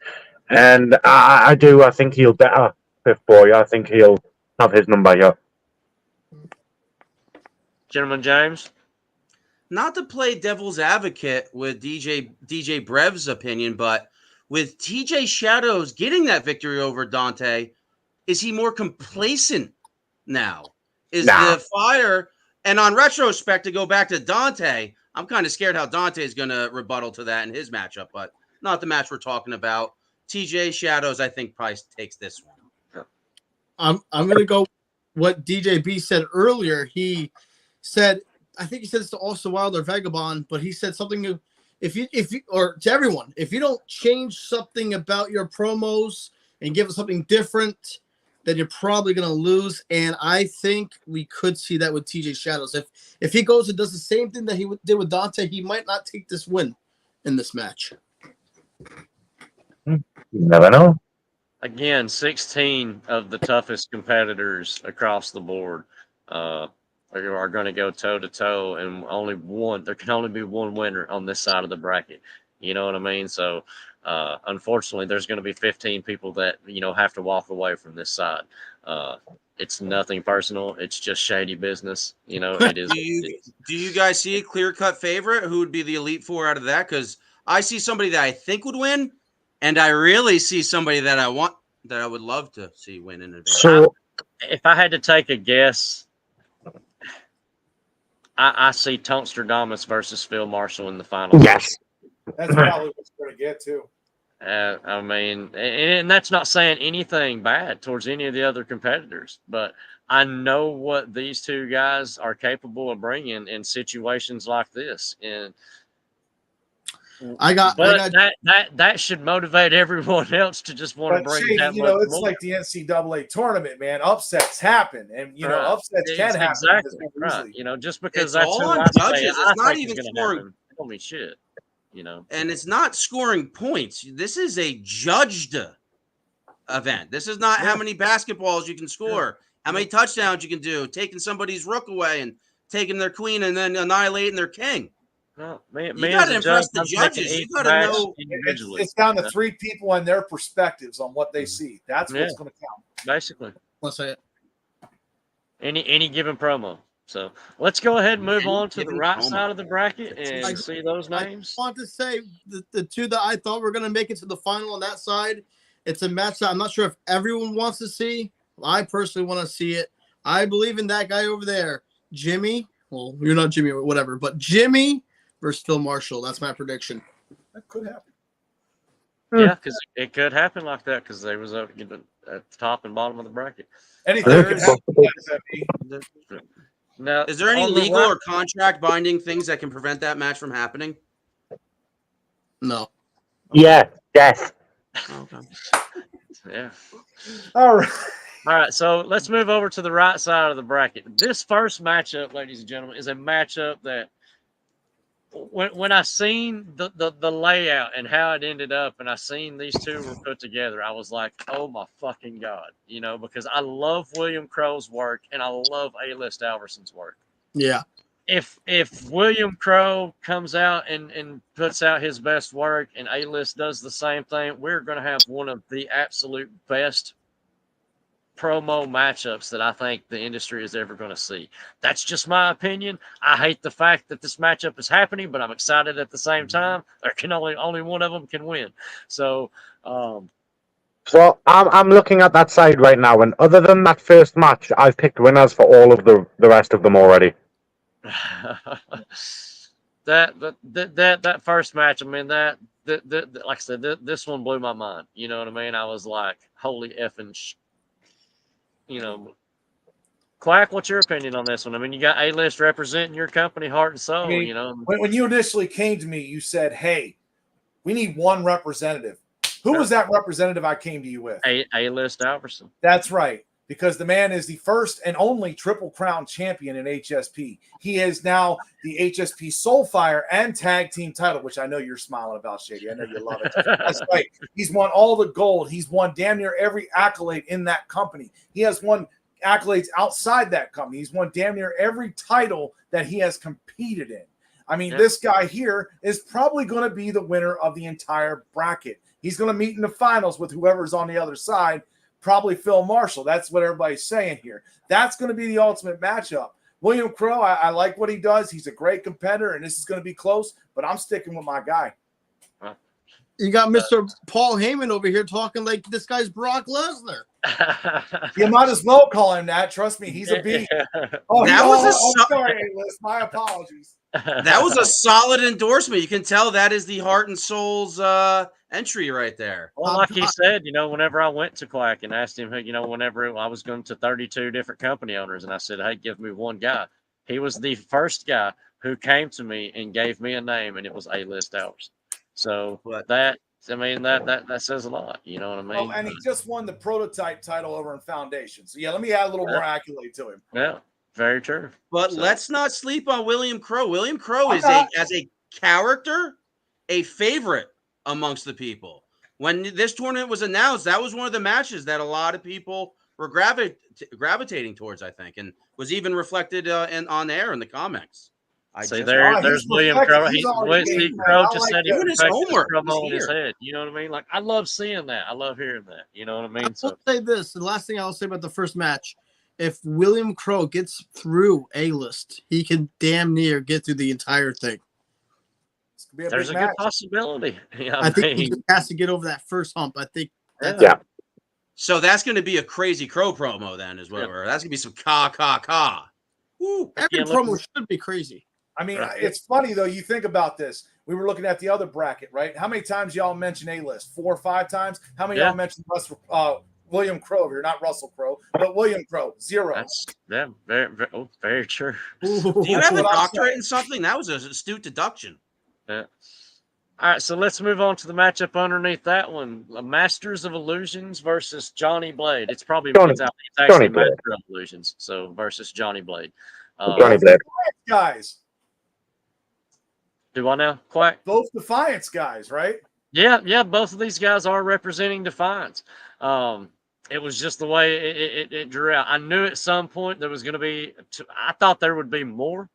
Speaker 2: and I do. I think he'll better Fifth Boy. I think he'll have his number here.
Speaker 1: Gentleman James?
Speaker 4: Not to play devil's advocate with DJ Brev's opinion, but with TJ Shadows getting that victory over Dante, is he more complacent now? Is the fire, and on retrospect, to go back to Dante, I'm kind of scared how Dante is going to rebuttal to that in his matchup, but not the match we're talking about. TJ Shadows, I think, probably takes this one.
Speaker 3: I'm going to go what DJB said earlier. He said, I think he said it's to Also Wild or Vagabond, but he said something if you or to everyone, if you don't change something about your promos and give us something different, then you're probably going to lose. And I think we could see that with TJ Shadows. If he goes and does the same thing that he did with Dante, he might not take this win in this match.
Speaker 2: You never know.
Speaker 1: Again, 16 of the toughest competitors across the board are going to go toe-to-toe, and there can only be one winner on this side of the bracket. You know what I mean? So, unfortunately, there's going to be 15 people that, have to walk away from this side. It's nothing personal. It's just shady business. It is.
Speaker 4: Do you guys see a clear-cut favorite? Who would be the Elite Four out of that? Because I see somebody that I think would win, and I really see somebody that I would love to see win in advance.
Speaker 2: So,
Speaker 1: if I had to take a guess, I see Tonstradamus versus Phil Marshall in the final.
Speaker 2: Yes.
Speaker 5: That's probably what it's going to get, too.
Speaker 1: I mean, and that's not saying anything bad towards any of the other competitors, but I know what these two guys are capable of bringing in situations like this. And That should motivate everyone else to just want to bring
Speaker 5: Shady,
Speaker 1: that much
Speaker 5: it's
Speaker 1: more.
Speaker 5: like the NCAA tournament, man. Upsets happen, and upsets can happen.
Speaker 1: Exactly. Right. Just because
Speaker 4: it's
Speaker 1: that's
Speaker 4: all
Speaker 1: who
Speaker 4: on
Speaker 1: I
Speaker 4: judges.
Speaker 1: say
Speaker 4: It's not
Speaker 1: think
Speaker 4: even
Speaker 1: is
Speaker 4: scoring.
Speaker 1: happen. It don't mean shit.
Speaker 4: And it's not scoring points. This is a judged event. This is not how many basketballs you can score, how many touchdowns you can do, taking somebody's rook away and taking their queen and then annihilating their king.
Speaker 1: No,
Speaker 4: you got to impress the judges. You got to know.
Speaker 5: It's down to 3 people and their perspectives on what they see. That's what's going to count.
Speaker 1: Basically.
Speaker 3: Let's say it.
Speaker 1: Any given promo. So let's go ahead and move on to the right side of the bracket and see those names.
Speaker 3: I want to say the two that I thought were going to make it to the final on that side, it's a match that I'm not sure if everyone wants to see. I personally want to see it. I believe in that guy over there, Jimmy. Well, you're not Jimmy or whatever, but Jimmy versus Phil Marshall. That's my prediction.
Speaker 5: That could happen.
Speaker 1: Yeah, because it could happen like that because they was up at the top and bottom of the bracket.
Speaker 5: Anything could happen.
Speaker 1: Now,
Speaker 4: is there any legal or contract binding things that can prevent that match from happening?
Speaker 3: No.
Speaker 2: Yeah. Yes.
Speaker 4: Okay.
Speaker 1: Yeah.
Speaker 5: All right.
Speaker 1: So let's move over to the right side of the bracket. This first matchup, ladies and gentlemen, is a matchup that when I seen the layout and how it ended up, and I seen these two were put together, I was like, oh my fucking God, because I love William Crow's work and I love A-List Alverson's work.
Speaker 3: Yeah.
Speaker 1: If William Crow comes out and puts out his best work and A-List does the same thing, we're going to have one of the absolute best promo matchups that I think the industry is ever going to see. That's just my opinion. I hate the fact that this matchup is happening, but I'm excited at the same time. There can only one of them can win. So,
Speaker 2: so I'm looking at that side right now, and other than that first match, I've picked winners for all of the rest of them already.
Speaker 1: that first match, I mean that like I said, this one blew my mind. You know what I mean? I was like, holy effing. Quack, what's your opinion on this one? I mean, you got A-List representing your company, heart and soul.
Speaker 5: When you initially came to me, you said, "Hey, we need one representative." Who was that representative I came to you with?
Speaker 1: A-List Alverson.
Speaker 5: That's right, because the man is the first and only Triple Crown champion in HSP. He is now the HSP Soulfire and Tag Team title, which I know you're smiling about, Shady. I know you love it. That's right. He's won all the gold. He's won damn near every accolade in that company. He has won accolades outside that company. He's won damn near every title that he has competed in. I mean, this guy here is probably going to be the winner of the entire bracket. He's going to meet in the finals with whoever's on the other side, probably Phil Marshall. That's what everybody's saying here. That's going to be the ultimate matchup. William Crow, I like what he does. He's a great competitor, and this is going to be close, but I'm sticking with my guy.
Speaker 3: You got Mr. Paul Heyman over here talking like this guy's Brock Lesnar.
Speaker 5: You might as well call him that. Trust me, he's a beast. Oh, I'm sorry, A-List. My apologies.
Speaker 4: That was a solid endorsement. You can tell that is the heart and soul's entry right there.
Speaker 1: Well, like he said, whenever I went to Quack and asked him, whenever I was going to 32 different company owners, and I said, hey, give me one guy. He was the first guy who came to me and gave me a name, and it was A-List Alverson. So that says a lot. You know what I mean?
Speaker 5: Oh, and he just won the prototype title over in Foundation. So, yeah, let me add a little more accolade to him.
Speaker 1: Yeah, very true.
Speaker 4: But let's not sleep on William Crow. William Crow is as a character, a favorite amongst the people. When this tournament was announced, that was one of the matches that a lot of people were gravitating towards, I think, and was even reflected on air in the comments.
Speaker 1: There's William Crow. Crow just said he
Speaker 4: his homework
Speaker 1: in his head. You know what I mean? Like, I love seeing that. I love hearing that. You know what I mean?
Speaker 3: I'll say this. The last thing I'll say about the first match, if William Crow gets through A-List, he can damn near get through the entire thing.
Speaker 1: There's a good possibility.
Speaker 3: I think he just has to get over that first hump. I think.
Speaker 4: So that's going to be a crazy Crow promo then as well. Or that's going to be some ka.
Speaker 3: Woo. Every promo should be crazy.
Speaker 5: I mean, it's funny, though. You think about this. We were looking at the other bracket, right? How many times y'all mentioned A-List? 4 or 5 times? How many y'all mentioned William Crow here? Not Russell Crowe, but William Crow. 0.
Speaker 1: That's very true.
Speaker 4: Do you have a doctorate in something? That was an astute deduction.
Speaker 1: Yeah. All right, so let's move on to the matchup underneath that one: Masters of Illusions versus Johnny Blade. It's actually
Speaker 2: Blade.
Speaker 1: Master of Illusions, so versus Johnny Blade.
Speaker 2: Johnny Blade.
Speaker 5: Guys.
Speaker 1: Do I now? Quack?
Speaker 5: Both Defiance guys, right?
Speaker 1: Yeah. Both of these guys are representing Defiance. It was just the way it drew out. I knew at some point there was going to be. I thought there would be more.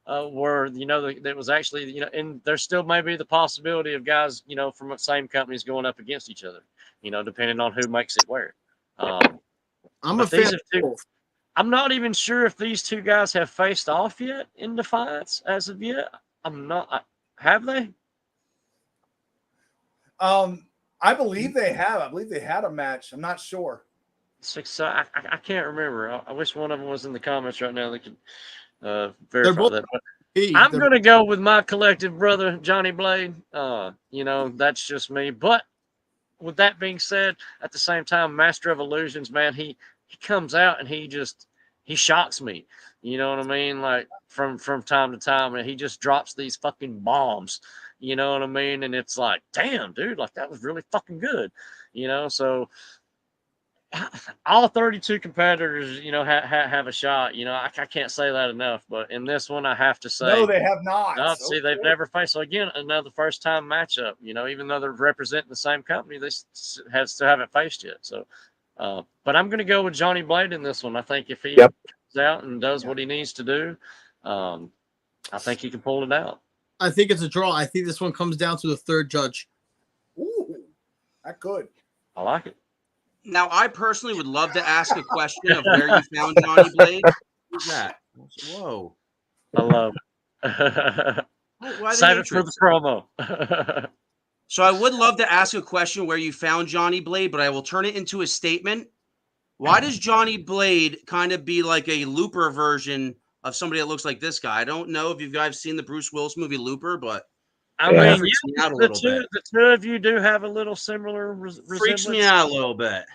Speaker 1: Where that was actually and there still may be the possibility of guys from the same companies going up against each other. Depending on who makes it where.
Speaker 3: I'm a fan of both.
Speaker 1: I'm not even sure if these two guys have faced off yet in Defiance as of yet. I'm not. Have they?
Speaker 5: I believe they have. I believe they had a match. I'm not sure.
Speaker 1: I can't remember. I wish one of them was in the comments right now. They could verify that. But I'm going to go with my collective brother, Johnny Blade. That's just me. But with that being said, at the same time, Master of Illusions, man, he comes out and he shocks me. You know what I mean? Like from time to time, and he just drops these fucking bombs. You know what I mean? And it's like, damn, dude, like that was really fucking good. So all 32 competitors, have a shot. I can't say that enough, but in this one, I have to say,
Speaker 5: no, they have not.
Speaker 1: No, see, they've never faced. So again, another first-time matchup. Even though they're representing the same company, they still haven't faced yet. So, but I'm going to go with Johnny Blade in this one. I think if he comes out and does what he needs to do, I think he can pull it out.
Speaker 3: I think it's a draw. I think this one comes down to the third judge.
Speaker 5: Ooh, that good.
Speaker 1: I like it.
Speaker 4: Now, I personally would love to ask a question of where you found Johnny Blade. Who's that? Whoa.
Speaker 1: I love it. Save it for the promo.
Speaker 4: So I would love to ask a question where you found Johnny Blade, but I will turn it into a statement. Why does Johnny Blade kind of be like a Looper version of somebody that looks like this guy? I don't know if you guys seen the Bruce Willis movie Looper, but
Speaker 1: I mean, the two of you do have a little similar resemblance.
Speaker 4: Freaks me out a little bit.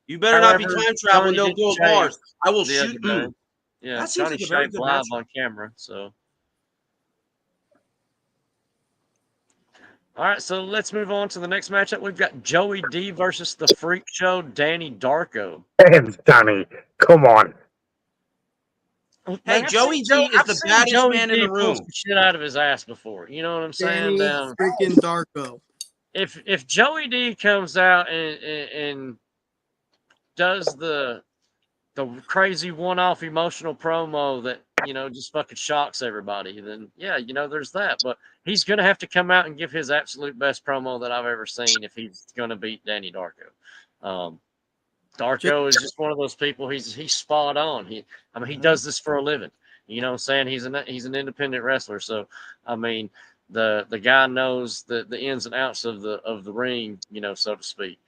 Speaker 4: You better not be time traveling, no gold bars. I will shoot.
Speaker 1: Yeah, that Johnny like shaved live on camera. So, all right, so let's move on to the next matchup. We've got Joey D versus the Freak Show, Danny Darko.
Speaker 2: Damn, Danny, come on.
Speaker 4: Hey, Joey D is the baddest man in the room.
Speaker 1: Shit out of his ass before. You know what I'm saying?
Speaker 3: Freaking Darko.
Speaker 1: If Joey D comes out and does the crazy one-off emotional promo that just fucking shocks everybody, then there's that. But he's gonna have to come out and give his absolute best promo that I've ever seen if he's gonna beat Danny Darko. Darko is just one of those people. He's spot on. He does this for a living. You know what I'm saying? He's an independent wrestler. So I mean, the guy knows the ins and outs of the ring, so to speak.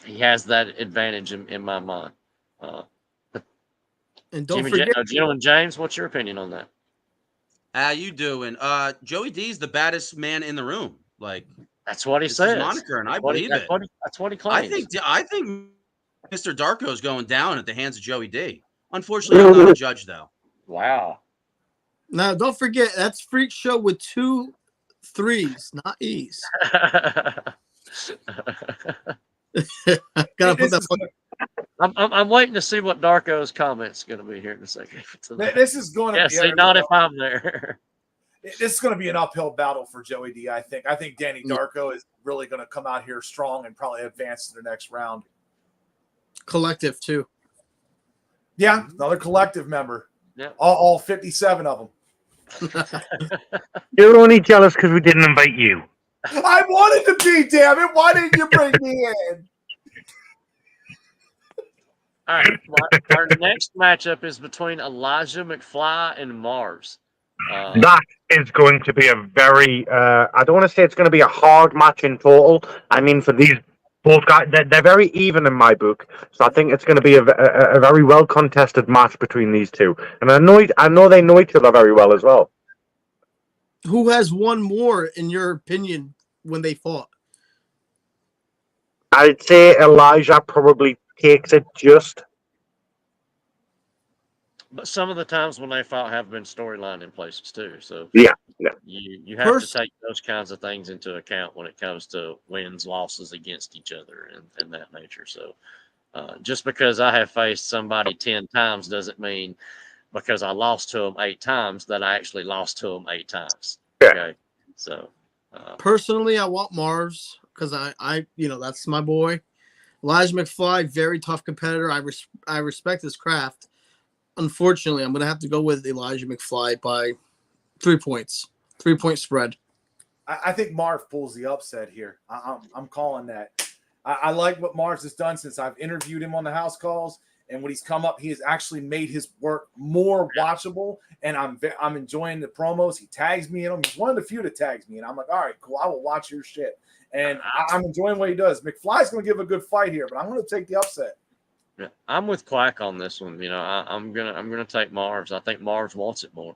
Speaker 1: He has that advantage in my mind.
Speaker 3: And don't forget,
Speaker 1: Gentleman James, what's your opinion on that?
Speaker 4: How you doing? Joey D is the baddest man in the room. Like.
Speaker 1: That's what he says.
Speaker 4: Moniker, and I believe it.
Speaker 1: That's what he claims.
Speaker 4: I think Mr. Darko is going down at the hands of Joey D. Unfortunately, I'm not a judge, though.
Speaker 1: Wow.
Speaker 3: Now, don't forget, that's Freak Show with 2 3s, not E's. Gotta put that.
Speaker 1: I'm waiting to see what Darko's comment's going to be here in a second.
Speaker 5: This is going to
Speaker 1: be not if I'm there.
Speaker 5: This is going to be an uphill battle for Joey D, I think. I think Danny Darko is really going to come out here strong and probably advance to the next round.
Speaker 3: Collective, too.
Speaker 5: Yeah, another collective member.
Speaker 1: Yeah.
Speaker 5: All 57 of them.
Speaker 2: You're only jealous because we didn't invite you.
Speaker 5: I wanted to be, damn it. Why didn't you bring me in?
Speaker 1: All right. Our next matchup is between Elijah McFly and Mars.
Speaker 2: That is going to be a very, I don't want to say it's going to be a hard match in total. I mean, for these both guys, they're very even in my book. So I think it's going to be a very well contested match between these two. And I know they know each other very well as well.
Speaker 3: Who has won more, in your opinion, when they fought?
Speaker 2: I'd say Elijah probably takes it just.
Speaker 1: But some of the times when they fought have been storyline in places too. So
Speaker 2: Yeah.
Speaker 1: you have to take those kinds of things into account when it comes to wins, losses against each other and that nature. So just because I have faced somebody 10 times doesn't mean because I lost to them 8 times that I actually lost to them 8 times. Okay. So
Speaker 3: personally, I want Marv's because I that's my boy. Elijah McFly, very tough competitor. I respect his craft. Unfortunately, I'm going to have to go with Elijah McFly by 3 points. 3-point spread.
Speaker 5: I think Marv pulls the upset here. I'm calling that. I like what Marv has done since I've interviewed him on the house calls. And when he's come up, he has actually made his work more watchable. And I'm enjoying the promos. He tags me in them. He's one of the few that tags me. And I'm like, all right, cool. I will watch your shit. And I'm enjoying what he does. McFly's going to give a good fight here, but I'm going to take the upset.
Speaker 1: Yeah, I'm with Quack on this one. You know, I'm gonna take Marv's. I think Marv's wants it more.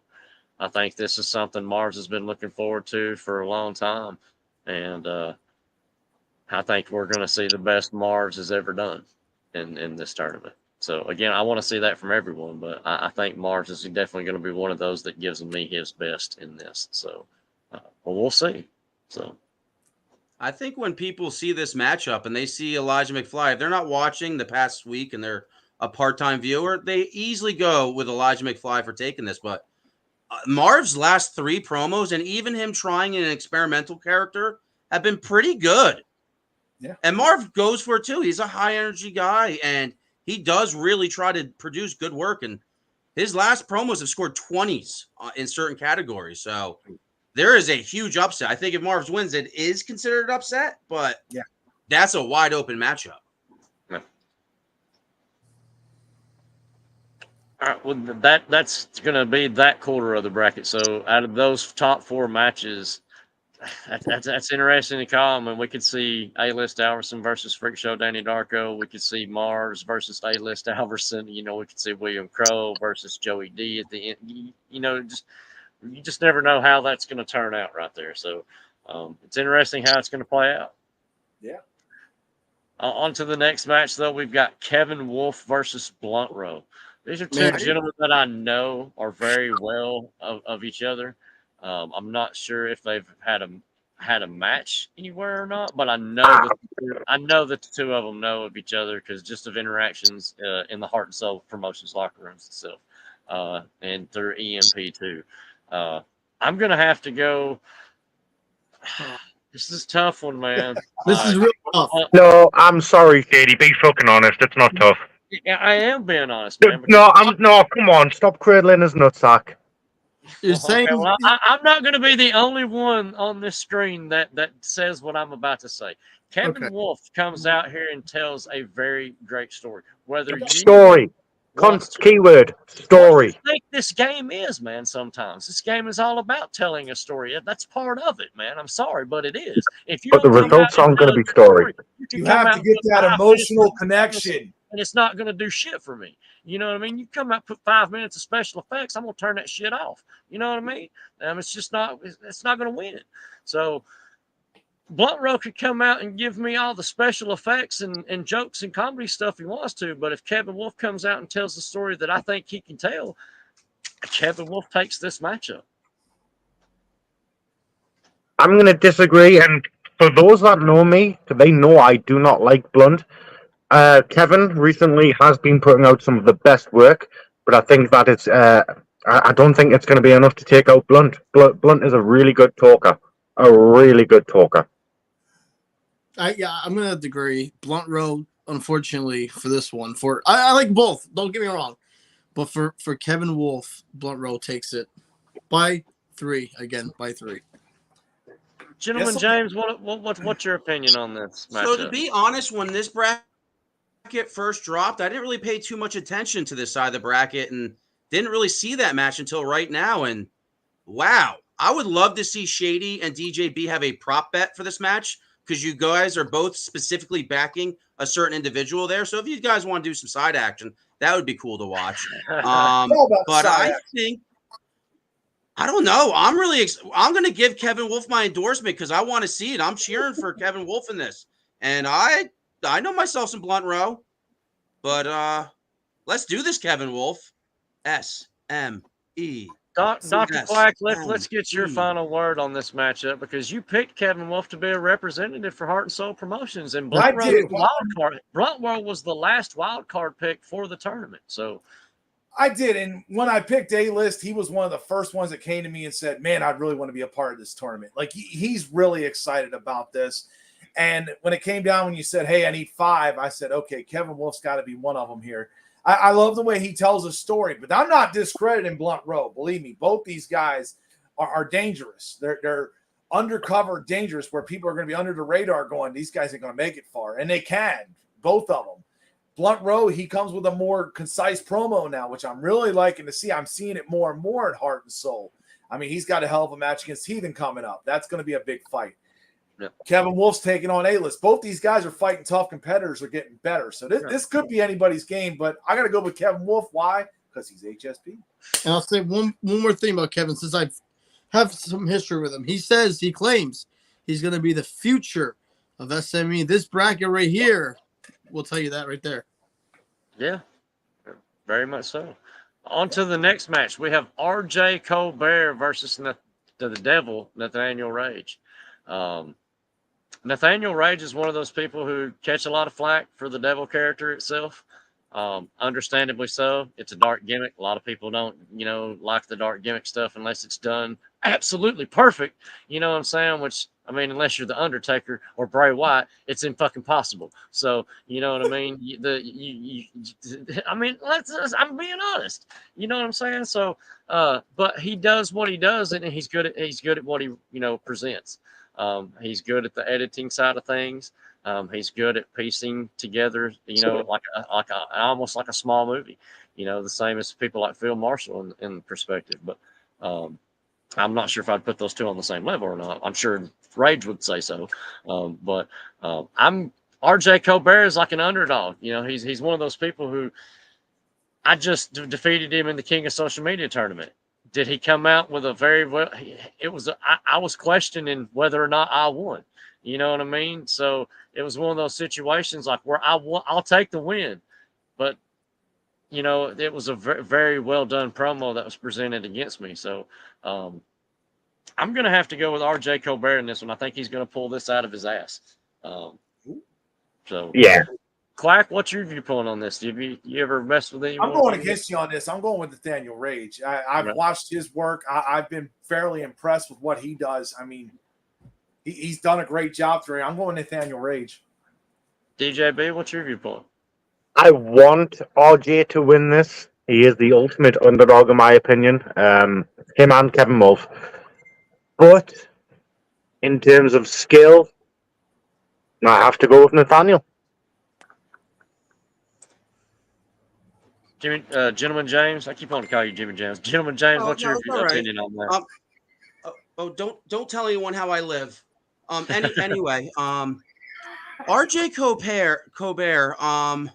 Speaker 1: I think this is something Marv's has been looking forward to for a long time, and I think we're gonna see the best Marv's has ever done in this tournament. So again, I want to see that from everyone, but I think Marv's is definitely going to be one of those that gives me his best in this. So, well, we'll see. So.
Speaker 4: I think when people see this matchup and they see Elijah McFly, if they're not watching the past week and they're a part-time viewer, they easily go with Elijah McFly for taking this. But Marv's last 3 promos and even him trying an experimental character have been pretty good.
Speaker 5: Yeah.
Speaker 4: And Marv goes for it too. He's a high-energy guy, and he does really try to produce good work. And his last promos have scored 20s in certain categories. So there is a huge upset. I think if Marv's wins, it is considered an upset, but
Speaker 5: yeah,
Speaker 4: that's a wide open matchup.
Speaker 1: Yeah. All right, well, that's going to be that quarter of the bracket. So out of those top 4 matches, that's interesting to call. I mean, we could see A-List Alverson versus Freak Show Danny Darko. We could see Mars versus A-List Alverson. You know, we could see William Crow versus Joey D at the end. You know, you just never know how that's going to turn out right there. So it's interesting how it's going to play out.
Speaker 5: Yeah.
Speaker 1: On to the next match, though. We've got Kevin Wolf versus Blunt Row. These are 2 gentlemen that I know are very well of each other. I'm not sure if they've had a match anywhere or not, but I know that the 2 of them know of each other because just of interactions in the Heart and Soul Promotions locker rooms itself, and through EMP too. I'm gonna have to go. This is a tough one, man.
Speaker 3: This is real tough.
Speaker 2: No, I'm sorry, Katie. Be fucking honest. It's not tough.
Speaker 1: Yeah, I am being honest, man.
Speaker 2: No, come on. Stop cradling his nutsack.
Speaker 3: You're saying
Speaker 1: I'm not going to be the only one on this screen that says what I'm about to say. Kevin Wolf comes out here and tells a very great story.
Speaker 2: Story. Keyword story.
Speaker 1: I think this game is, man. Sometimes this game is all about telling a story. That's part of it, man. I'm sorry, but it is.
Speaker 2: But the results aren't going to be story.
Speaker 5: You have to get that emotional connection,
Speaker 1: and it's not going to do shit for me. You know what I mean? You come out, put 5 minutes of special effects, I'm going to turn that shit off. You know what I mean? It's just not. It's not going to win. So Blunt Row could come out and give me all the special effects and jokes and comedy stuff he wants to, but if Kevin Wolf comes out and tells the story that I think he can tell, Kevin Wolf takes this matchup.
Speaker 2: I'm going to disagree, and for those that know me, they know I do not like Blunt. Kevin recently has been putting out some of the best work, but I think that it's I don't think it's going to be enough to take out Blunt. Blunt is a really good talker.
Speaker 3: I'm gonna agree. Blunt Row, unfortunately, for this one. I like both. Don't get me wrong, but for Kevin Wolf, Blunt Row takes it by 3 again. By 3.
Speaker 1: Gentlemen, James, what's your opinion on this matchup?
Speaker 4: So to be honest, when this bracket first dropped, I didn't really pay too much attention to this side of the bracket and didn't really see that match until right now. And wow, I would love to see Shady and DJB have a prop bet for this match, because you guys are both specifically backing a certain individual there. So if you guys want to do some side action, that would be cool to watch. But I think, I don't know. I'm going to give Kevin Wolf my endorsement because I want to see it. I'm cheering for Kevin Wolf in this. And I know myself some Blunt Row, but let's do this, Kevin Wolf. SME.
Speaker 1: Dr. Quack, let's get your final word on this matchup, because you picked Kevin Wolf to be a representative for Heart and Soul Promotions, and Blunt World was the last wild card pick for the tournament. So
Speaker 5: I did, and when I picked A-List, he was one of the first ones that came to me and said, "Man, I'd really want to be a part of this tournament." Like he's really excited about this. And when it came down, when you said, "Hey, I need 5," I said, "Okay, Kevin Wolf's got to be one of them here." I love the way he tells a story, but I'm not discrediting Blunt Row. Believe me, both these guys are dangerous. They're undercover dangerous, where people are going to be under the radar going, these guys ain't going to make it far. And they can, both of them. Blunt Row, he comes with a more concise promo now, which I'm really liking to see. I'm seeing it more and more at Heart and Soul. I mean, he's got a hell of a match against Heathen coming up. That's going to be a big fight. Yep. Kevin Wolf's taking on A-List. Both these guys are fighting tough competitors, are getting better. So this could be anybody's game, but I got to go with Kevin Wolf. Why? Because he's HSP.
Speaker 3: And I'll say one more thing about Kevin, since I have some history with him. He claims he's going to be the future of SME. This bracket right here will tell you that right there.
Speaker 1: Yeah, very much so. On to the next match. We have RJ Colbert versus the Devil, Nathaniel Rage. Nathaniel Rage is one of those people who catch a lot of flack for the Devil character itself. Understandably so. It's a dark gimmick. A lot of people don't, like the dark gimmick stuff unless it's done absolutely perfect. You know what I'm saying? Which, I mean, unless you're the Undertaker or Bray Wyatt, it's fucking possible. So, you know what I mean? I'm being honest. You know what I'm saying? So, but he does what he does, and he's good at what he, presents. He's good at the editing side of things. He's good at piecing together, almost like a small movie, the same as people like Phil Marshall in perspective. But I'm not sure if I'd put those two on the same level or not. I'm sure Rage would say so. But RJ Colbert is like an underdog. He's one of those people who I just defeated him in the King of Social Media tournament. Did he come out with a I was questioning whether or not I won. You know what I mean? So it was one of those situations like where I'll take the win, but it was a very, very well done promo that was presented against me. So I'm going to have to go with RJ Colbert in this one. I think he's going to pull this out of his ass. So
Speaker 2: yeah.
Speaker 1: Quack, what's your viewpoint on this? You ever messed with anyone?
Speaker 5: I'm going against you on this. I'm going with Nathaniel Rage. I've watched his work. I've been fairly impressed with what he does. I mean, he's done a great job for me. I'm going Nathaniel Rage.
Speaker 1: DJB, what's your viewpoint?
Speaker 2: I want RJ to win this. He is the ultimate underdog, in my opinion. Him and Kevin Wolf. But in terms of skill, I have to go with Nathaniel.
Speaker 1: Gentleman James, I keep on to call you Jimmy James. Gentleman James, what's your opinion on that?
Speaker 4: Don't tell anyone how I live. Anyway, RJ Colbert, I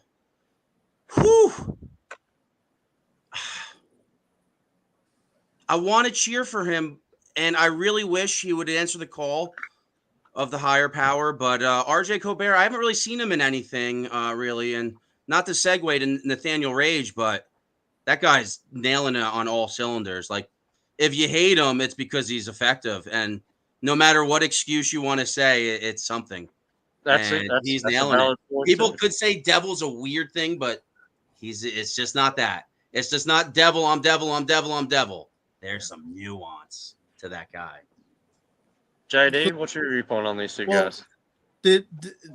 Speaker 4: want to cheer for him, and I really wish he would answer the call of the higher power. But RJ Colbert, I haven't really seen him in anything really, and not to segue to Nathaniel Rage, but that guy's nailing it on all cylinders. Like, if you hate him, it's because he's effective, and no matter what excuse you want to say, it's something. He's nailing it. People could say Devil's a weird thing, but it's just not that. It's just not Devil, I'm Devil, I'm Devil, I'm Devil. There's some nuance to that guy.
Speaker 1: JD, what's your viewpoint on these two guys?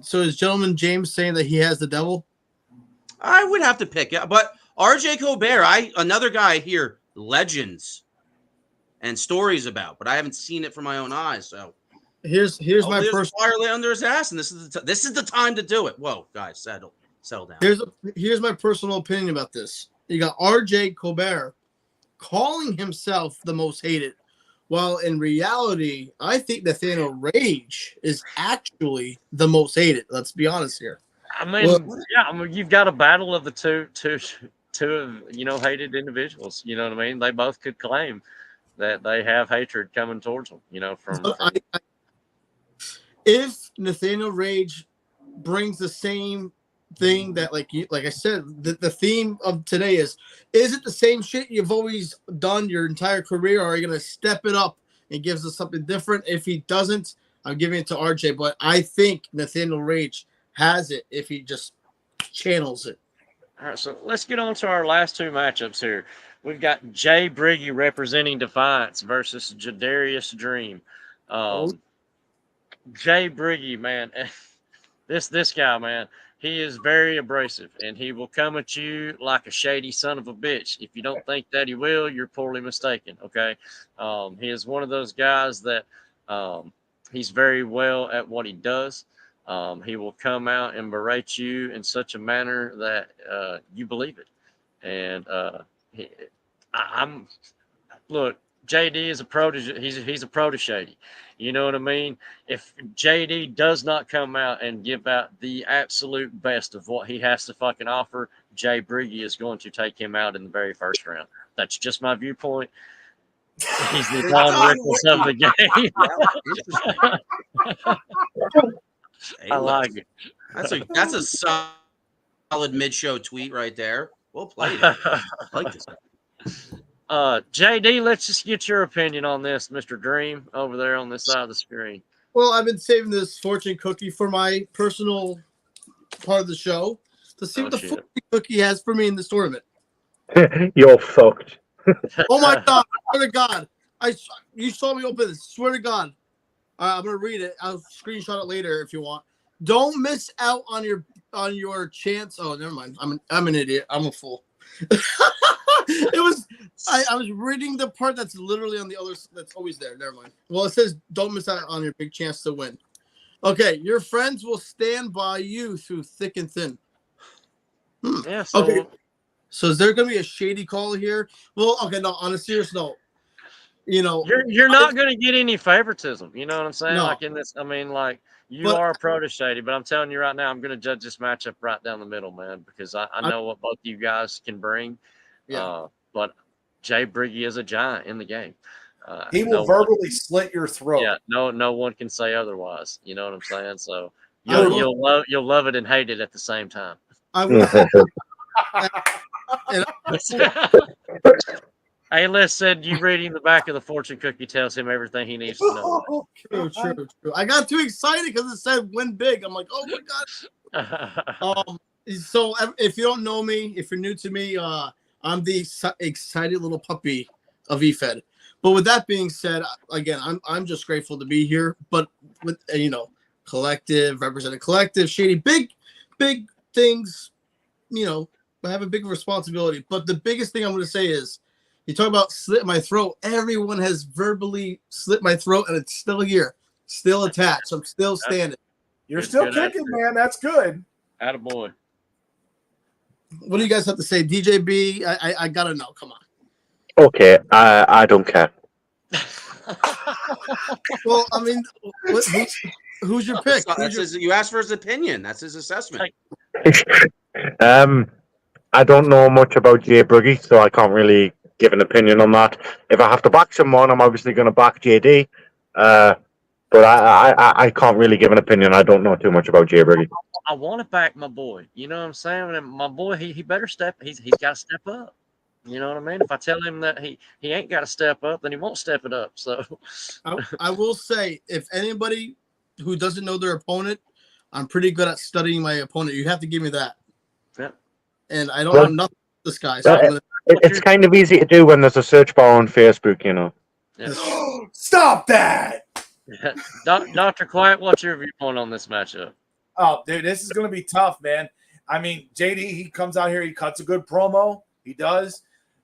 Speaker 3: So is Gentleman James saying that he has the Devil?
Speaker 4: I would have to pick it, but RJ Colbert, another guy here, legends and stories about, but I haven't seen it from my own eyes. So
Speaker 3: here's my personal
Speaker 4: fire lit under his ass, and this is the time to do it. Whoa, guys, settle down.
Speaker 3: Here's my personal opinion about this. You got RJ Colbert calling himself the most hated, while in reality, I think Nathaniel Rage is actually the most hated. Let's be honest here.
Speaker 1: I mean, you've got a battle of the two hated individuals. You know what I mean? They both could claim that they have hatred coming towards them.
Speaker 3: If Nathaniel Rage brings the same thing that, like I said, the theme of today is it the same shit you've always done your entire career, or are you gonna step it up and gives us something different? If he doesn't, I'm giving it to RJ, but I think Nathaniel Rage has it if he just channels it.
Speaker 1: All right, so let's get on to our last two matchups here. We've got Jay Briggy representing Defiance versus Jadarius Dream. Jay Briggy, man, this guy, man, he is very abrasive, and he will come at you like a shady son of a bitch. If you don't think that he will, you're poorly mistaken. Okay, he is one of those guys that he's very well at what he does. He will come out and berate you in such a manner that you believe it. And I'm look, JD is a protege. He's a protege. You know what I mean? If JD does not come out and give out the absolute best of what he has to fucking offer, Jay Briggy is going to take him out in the very first round. That's just my viewpoint. He's the Don Rickles of the game.
Speaker 4: Hey,
Speaker 1: I like it.
Speaker 4: That's a solid mid-show tweet right there. Well played. I like this.
Speaker 1: JD, let's just get your opinion on this, Mr. Dream, over there on this side of the screen.
Speaker 3: Well, I've been saving this fortune cookie for my personal part of the show to see what the fortune cookie has for me in this tournament.
Speaker 2: You're fucked.
Speaker 3: Oh my God! Swear to God, you saw me open this. Swear to God, I'm gonna read it. I'll screenshot it later if you want. Don't miss out on your chance. Oh, never mind. I'm an idiot. I'm a fool. It was I was reading the part that's literally on the other. That's always there. Never mind. Well, it says don't miss out on your big chance to win. Okay, your friends will stand by you through thick and thin.
Speaker 1: Yeah. So,
Speaker 3: okay. So is there going to be a shady call here? Well, okay. No. On a serious note,
Speaker 1: you're not going to get any favoritism. You know what I'm saying?
Speaker 3: No.
Speaker 1: Like in this, I mean, like you are a protege, but I'm telling you right now, I'm going to judge this matchup right down the middle, man, because I know what both you guys can bring.
Speaker 3: Yeah.
Speaker 1: But Jay Briggy is a giant in the game.
Speaker 5: He will verbally slit your throat.
Speaker 1: Yeah, no one can say otherwise. You know what I'm saying? So you'll love it and hate it at the same time.
Speaker 3: I will.
Speaker 1: A-List said you reading the back of the fortune cookie tells him everything he needs to know.
Speaker 3: True. I got too excited because it said win big. I'm like, oh my God. So if you don't know me, if you're new to me, I'm the excited little puppy of EFED. But with that being said, again, I'm just grateful to be here. But with collective, representing collective, shady, big things, I have a big responsibility. But the biggest thing I'm going to say is, you talk about slit my throat. Everyone has verbally slit my throat, and it's still here, still attached. I'm still standing.
Speaker 5: You're still kicking, man. That's good.
Speaker 1: Attaboy.
Speaker 3: What do you guys have to say, DJB? I gotta know. Come on.
Speaker 2: Okay, I don't care.
Speaker 3: Well, I mean, who's your pick?
Speaker 4: You asked for his opinion. That's his assessment.
Speaker 2: I don't know much about Jay Bruggy, so I can't really give an opinion on that. If I have to back someone, I'm obviously going to back JD. But I can't really give an opinion. I don't know too much about Jay Bruggy.
Speaker 1: I want to back my boy. You know what I'm saying? And my boy, he better step. He's got to step up. You know what I mean? If I tell him that he ain't got to step up, then he won't step it up. So
Speaker 3: I will say, if anybody who doesn't know their opponent, I'm pretty good at studying my opponent. You have to give me that.
Speaker 1: Yeah.
Speaker 3: And I don't know nothing about this guy. So
Speaker 2: it's kind of easy to do when there's a search bar on Facebook,
Speaker 1: Yeah.
Speaker 5: Stop that!
Speaker 1: Dr. Quiet, what's your viewpoint on this matchup?
Speaker 5: Oh, dude, this is going to be tough, man. I mean, JD, he comes out here, he cuts a good promo. He does.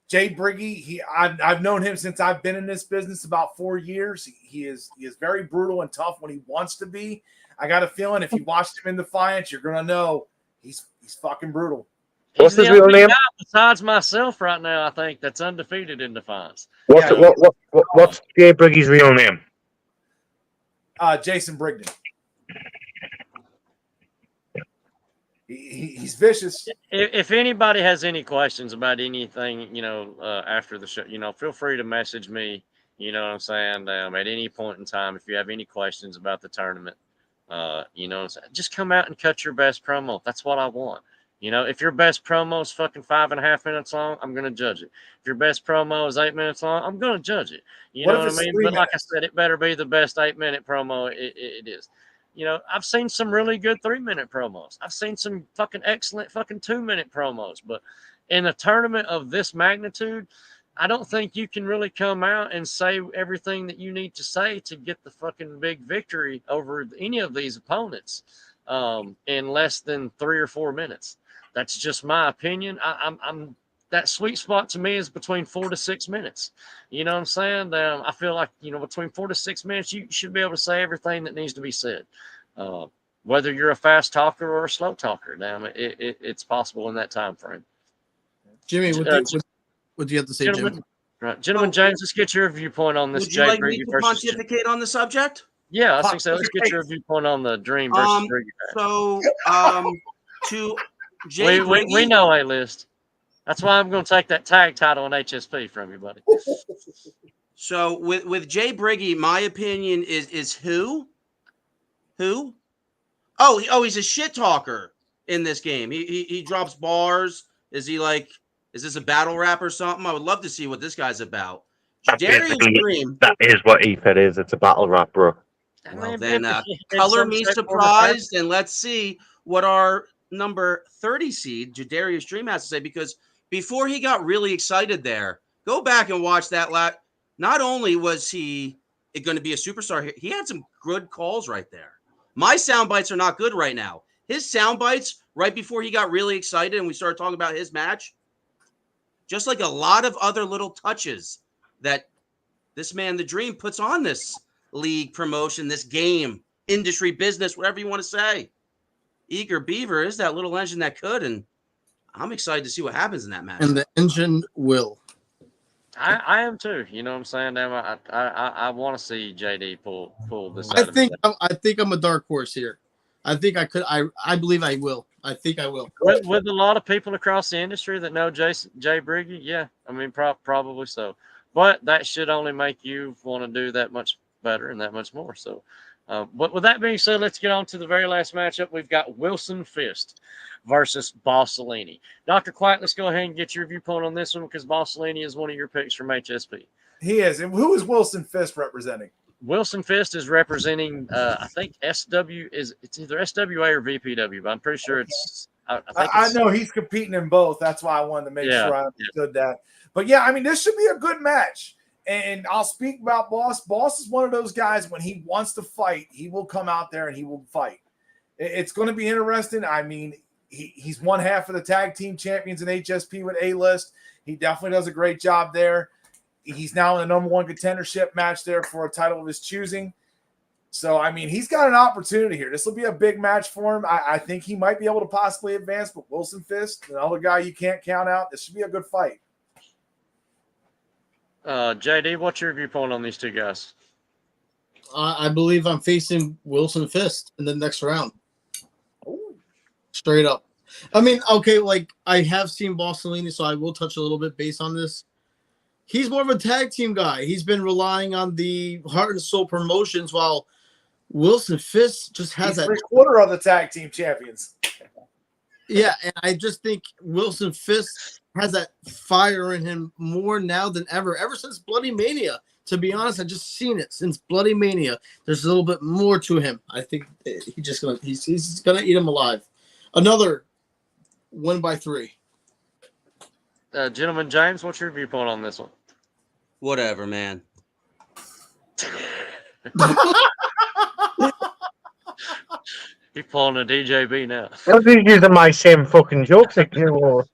Speaker 5: Jay Briggy, I've known him since I've been in this business about 4 years. He is very brutal and tough when he wants to be. I got a feeling if you watched him in Defiance, you're going to know he's fucking brutal.
Speaker 2: What's his real name?
Speaker 1: Besides myself right now, I think that's undefeated in Defiance.
Speaker 2: What's Jay Briggy's real name?
Speaker 5: Jason Brigden. He's vicious.
Speaker 1: If anybody has any questions about anything, after the show, feel free to message me. You know what I'm saying? At any point in time, if you have any questions about the tournament, You know, just come out and cut your best promo. That's what I want. You know, if your best promo is fucking 5.5 minutes long, I'm going to judge it. If your best promo is 8 minutes long, I'm going to judge it. You know what I mean? But like I said, it better be the best 8-minute promo it is. You know, I've seen some really good 3-minute promos. I've seen some fucking excellent fucking 2-minute promos. But in a tournament of this magnitude, I don't think you can really come out and say everything that you need to say to get the fucking big victory over any of these opponents in less than 3 or 4 minutes. That's just my opinion. I'm that sweet spot to me is between 4 to 6 minutes. You know what I'm saying? I feel like, you know, between 4 to 6 minutes, you should be able to say everything that needs to be said. Whether you're a fast talker or a slow talker, damn it's possible in that time frame.
Speaker 3: Jimmy, what do you have to say, Jim?
Speaker 1: Right, gentlemen, James, let's get your viewpoint on this.
Speaker 4: Would you like me to pontificate on the subject?
Speaker 1: Yeah, I think so. Let's get your viewpoint on the Dream versus Briggy match.
Speaker 4: So, to Jay Briggy,
Speaker 1: we know A-list. That's why I'm going to take that tag title on HSP from you, buddy.
Speaker 4: So with Jay Briggy, my opinion is who? Oh, he's a shit talker in this game. He drops bars. Is this a battle rap or something? I would love to see what this guy's about. Darius Dream.
Speaker 2: That is what Ethan is. It's a battle rap, bro.
Speaker 4: Well, then color me surprised, and let's see what our number 30 seed, Jadarius Dream, has to say, because before he got really excited there, go back and watch that. Not only was he going to be a superstar, he had some good calls right there. My sound bites are not good right now. His sound bites right before he got really excited and we started talking about his match, just like a lot of other little touches that this man, the Dream, puts on this league promotion, this game, industry, business, whatever you want to say. Eager Beaver is that little engine that could, and I'm excited to see what happens in that match.
Speaker 3: And the engine will.
Speaker 1: I am too. You know what I'm saying? I want to see JD pull this out.
Speaker 3: I think I'm a dark horse here. I think I could. I believe I will. I think I will.
Speaker 1: With a lot of people across the industry that know Jay Briggy, yeah. I mean, probably so. But that should only make you want to do that much better and that much more. So, but with that being said, let's get on to the very last matchup. We've got Wilson Fist versus Bossolini. Dr. Quiet, let's go ahead and get your viewpoint on this one because Bossolini is one of your picks from HSP.
Speaker 5: He is. And who is Wilson Fist representing?
Speaker 1: Wilson Fist is representing, I think it's either SWA or VPW, but I'm pretty sure it's.
Speaker 5: I know he's competing in both. That's why I wanted to make sure I understood that. But yeah, I mean, this should be a good match. And I'll speak about Boss. Boss is one of those guys, when he wants to fight, he will come out there and he will fight. It's going to be interesting. I mean, he's one half of the tag team champions in HSP with A-List. He definitely does a great job there. He's now in the #1 contendership match there for a title of his choosing. So, I mean, he's got an opportunity here. This will be a big match for him. I think he might be able to possibly advance, but Wilson Fist, another guy you can't count out. This should be a good fight.
Speaker 1: JD, what's your viewpoint on these two guys?
Speaker 3: I believe I'm facing Wilson Fist in the next round. Straight up. I mean, okay, like I have seen Bossolini, so I will touch a little bit based on this. He's more of a tag team guy. He's been relying on the Heart and Soul promotions, while Wilson Fist just has that
Speaker 5: 3/4 of the tag team champions.
Speaker 3: Yeah, and I just think Wilson Fist has that fire in him more now than ever since Bloody Mania. To be honest, I just seen it since Bloody Mania. There's a little bit more to him. I think he's gonna eat him alive. Another 1 by 3.
Speaker 1: Gentleman James, what's your viewpoint on this one?
Speaker 4: Whatever, man.
Speaker 1: He's pulling a DJB now.
Speaker 2: I'll be using my same fucking jokes like you.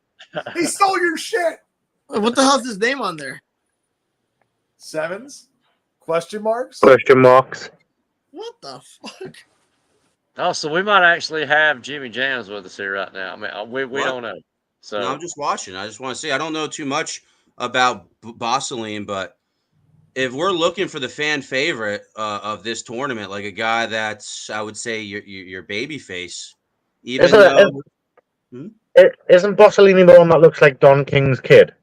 Speaker 5: He stole your shit.
Speaker 3: What the hell's his name on there?
Speaker 5: Sevens? Question marks?
Speaker 2: Question marks.
Speaker 3: What the fuck?
Speaker 1: Oh, so we might actually have Jimmy Jams with us here right now. I mean, we don't know. So
Speaker 4: no, I'm just watching. I just want to say I don't know too much about Bossolini, but if we're looking for the fan favorite
Speaker 2: Uh,
Speaker 4: of this tournament, like a guy that's, I would say, your baby face, even though
Speaker 2: Isn't Bossolini the one that looks like Don King's kid?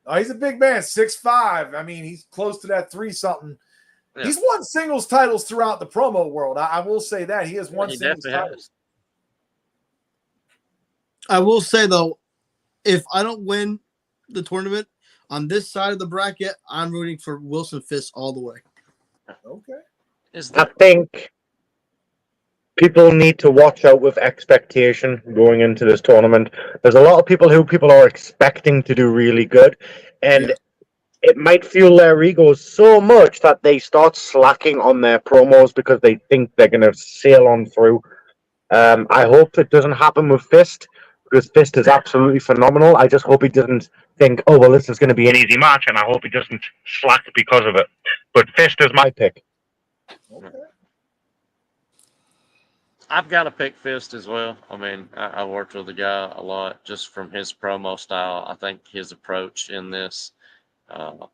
Speaker 5: Oh, he's a big man, 6'5". I mean, he's close to that 3-something.
Speaker 1: Yeah.
Speaker 5: He's won singles titles throughout the promo world. I will say that he has won
Speaker 1: He
Speaker 5: singles
Speaker 1: definitely
Speaker 5: titles.
Speaker 1: has.
Speaker 3: I will say though, if I don't win the tournament on this side of the bracket, I'm rooting for Wilson Fisk all the way.
Speaker 5: Okay.
Speaker 2: I think people need to watch out with expectation going into this tournament. There's a lot of people are expecting to do really good, and it might fuel their egos so much that they start slacking on their promos because they think they're going to sail on through. I hope it doesn't happen with Fist, because Fist is absolutely phenomenal. I just hope he doesn't think, oh, well, this is going to be an easy match, and I hope he doesn't slack because of it. But Fist is my pick.
Speaker 5: Okay.
Speaker 1: I've got to pick Fist as well. I mean, I worked with the guy a lot just from his promo style. I think his approach in this. But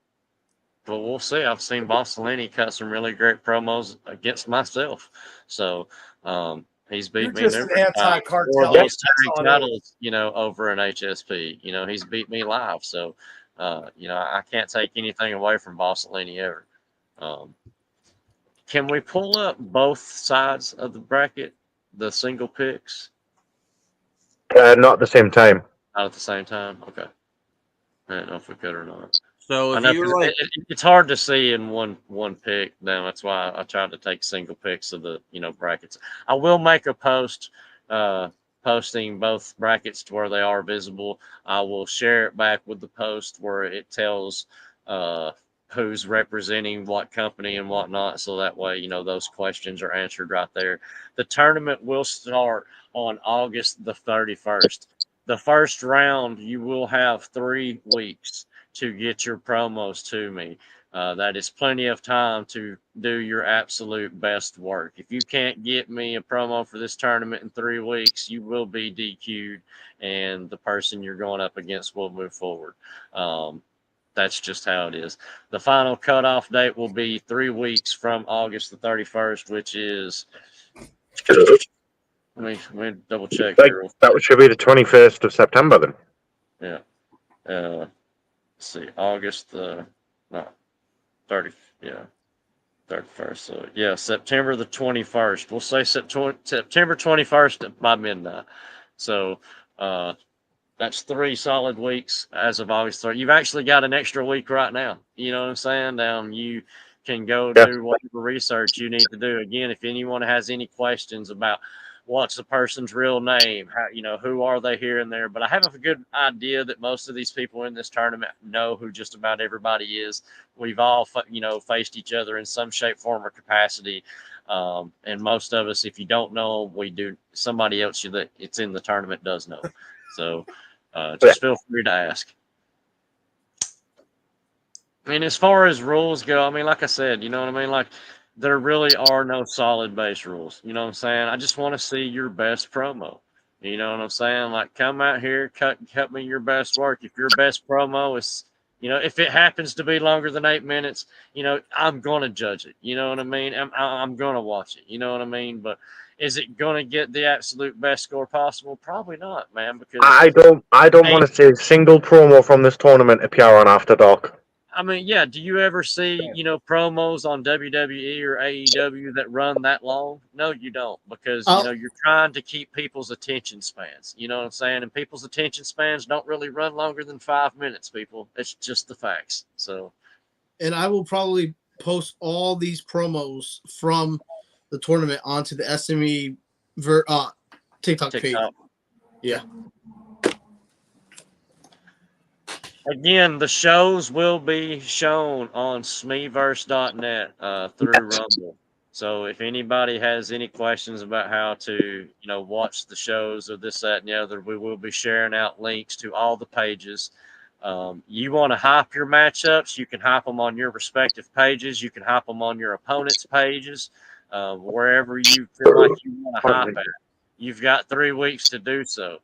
Speaker 1: we'll see. I've seen Bossolini cut some really great promos against myself. So he's beat me
Speaker 5: You're just
Speaker 1: numerous
Speaker 5: an
Speaker 1: times
Speaker 5: anti-cartel.
Speaker 1: for those
Speaker 5: That's
Speaker 1: tag
Speaker 5: all it is.
Speaker 1: titles, over an HSP. He's beat me live. So, I can't take anything away from Bossolini ever. Can we pull up both sides of the bracket, the single picks?
Speaker 2: Not at the same time.
Speaker 1: Not at the same time? Okay. I don't know if we could or not.
Speaker 4: So
Speaker 1: I
Speaker 4: if
Speaker 1: know
Speaker 4: you like,
Speaker 1: it's hard to see in one pick. Now that's why I tried to take single picks of the brackets. I will make a post posting both brackets to where they are visible. I will share it back with the post where it tells who's representing what company and whatnot, so that way those questions are answered right there. The tournament will start on August the 31st. The first round, you will have 3 weeks to get your promos to me. That is plenty of time to do your absolute best work. If you can't get me a promo for this tournament in 3 weeks, you will be DQ'd, and the person you're going up against will move forward. That's just how it is. The final cutoff date will be 3 weeks from August the 31st, which is. Let me double check here.
Speaker 2: That should be the 21st of September then.
Speaker 1: Yeah. Let's see, August the 30, 31st. So yeah, September the 21st. We'll say September 21st by midnight. So that's 3 solid weeks as of August 3rd. You've actually got an extra week right now. You know what I'm saying? You can go do whatever research you need to do. Again, if anyone has any questions about what's the person's real name, how, who are they here and there, but I have a good idea that most of these people in this tournament know who just about everybody is. We've all, faced each other in some shape, form, or capacity. And most of us, if you don't know, we do. Somebody else that it's in the tournament does know. So just feel free to ask. I mean, as far as rules go, I mean, like I said, you know what I mean? Like, there really are no solid base rules. You know what I'm saying? I just want to see your best promo. You know what I'm saying? Like, come out here, cut me your best work. If your best promo is, if it happens to be longer than 8 minutes, I'm going to judge it. You know what I mean? I'm going to watch it. You know what I mean? But is it going to get the absolute best score possible? Probably not, man. Because
Speaker 2: I don't want to see a single promo from this tournament appear on After Dark.
Speaker 1: I mean, yeah. Do you ever see, promos on WWE or AEW that run that long? No, you don't, because you're trying to keep people's attention spans. You know what I'm saying? And people's attention spans don't really run longer than 5 minutes. People, it's just the facts. So,
Speaker 3: and I will probably post all these promos from the tournament onto the SME TikTok page. Yeah.
Speaker 1: Again, the shows will be shown on Smeverse.net through Rumble. So if anybody has any questions about how to, watch the shows or this, that, and the other, we will be sharing out links to all the pages. You want to hype your matchups, you can hype them on your respective pages. You can hype them on your opponent's pages, wherever you feel like you want to hype at. You've got 3 weeks to do so.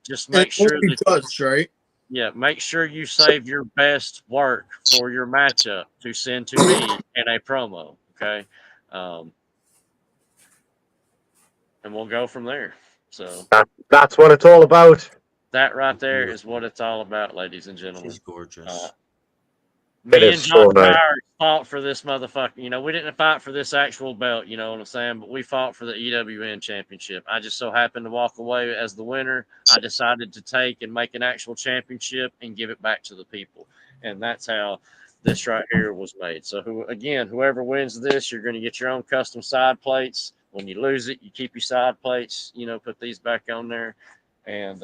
Speaker 1: Just make sure that
Speaker 3: judged, right?
Speaker 1: Yeah, make sure you save your best work for your matchup to send to me in a promo, okay? And we'll go from there. So
Speaker 2: that's what it's all about.
Speaker 1: That right there is what it's all about, ladies and gentlemen.
Speaker 4: She's gorgeous.
Speaker 1: Me and Josh Powers fought for this motherfucker. You know, we didn't fight for this actual belt, you know what I'm saying? But we fought for the EWN championship. I just so happened to walk away as the winner. I decided to take and make an actual championship and give it back to the people. And that's how this right here was made. So, whoever wins this, you're going to get your own custom side plates. When you lose it, you keep your side plates, you know, put these back on there. And,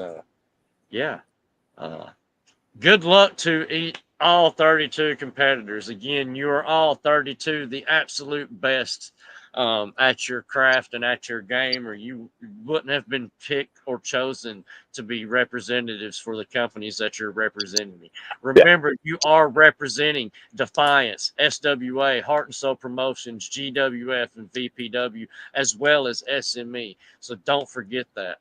Speaker 1: good luck to all 32 competitors. Again, you are all 32 the absolute best at your craft and at your game, or you wouldn't have been picked or chosen to be representatives for the companies that you're representing. Remember, you are representing Defiance, SWA, Heart and Soul Promotions, GWF, and VPW, as well as SME. So don't forget that.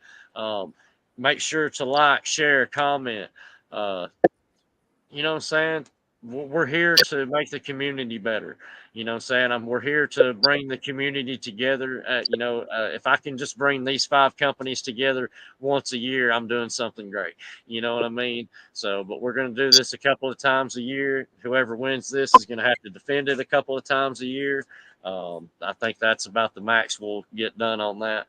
Speaker 1: Make sure to like, share, comment. You know what I'm saying? We're here to make the community better. You know what I'm saying? We're here to bring the community together. If I can just bring these 5 companies together once a year, I'm doing something great. You know what I mean? So, but we're going to do this a couple of times a year. Whoever wins this is going to have to defend it a couple of times a year. I think that's about the max we'll get done on that.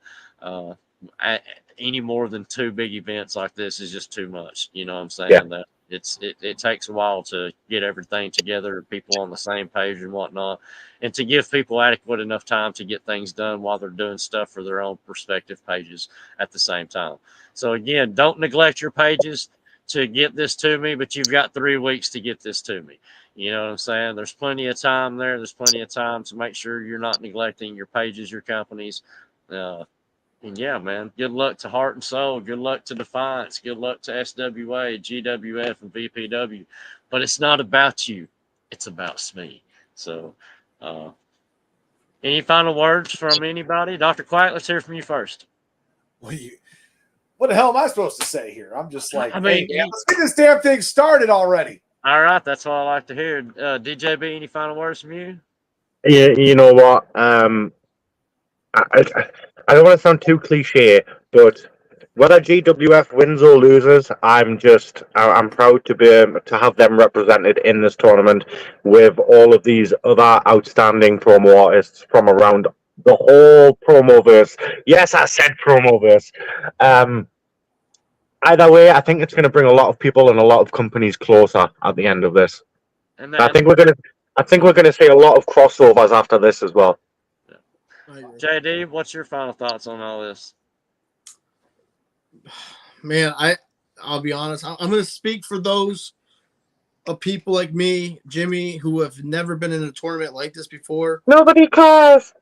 Speaker 1: Any more than 2 big events like this is just too much. You know what I'm saying?
Speaker 2: Yeah.
Speaker 1: That it takes a while to get everything together, people on the same page and whatnot, and to give people adequate enough time to get things done while they're doing stuff for their own perspective pages at the same time. So again, don't neglect your pages to get this to me, but you've got 3 weeks to get this to me. You know what I'm saying? There's plenty of time there. There's plenty of time to make sure you're not neglecting your pages, your companies. And yeah, man, good luck to Heart and Soul. Good luck to Defiance. Good luck to SWA, GWF, and VPW. But it's not about you. It's about Sme. So, any final words from anybody? Dr. Quack, let's hear from you first.
Speaker 5: What the hell am I supposed to say here? I'm just like,
Speaker 1: hey,
Speaker 5: man, let's get this damn thing started already.
Speaker 1: All right, that's what I like to hear. DJB, any final words from you?
Speaker 2: Yeah, you know what? I don't want to sound too cliche, but whether GWF wins or loses, I'm proud to have them represented in this tournament with all of these other outstanding promo artists from around the whole promoverse. Yes, I said promoverse. Either way, I think it's going to bring a lot of people and a lot of companies closer at the end of this. I think we're going to see a lot of crossovers after this as well.
Speaker 1: JD, what's your final thoughts on all this?
Speaker 3: Man, I'll be honest. I'm going to speak for those of people like me, Jimmy, who have never been in a tournament like this before.
Speaker 2: Nobody cares.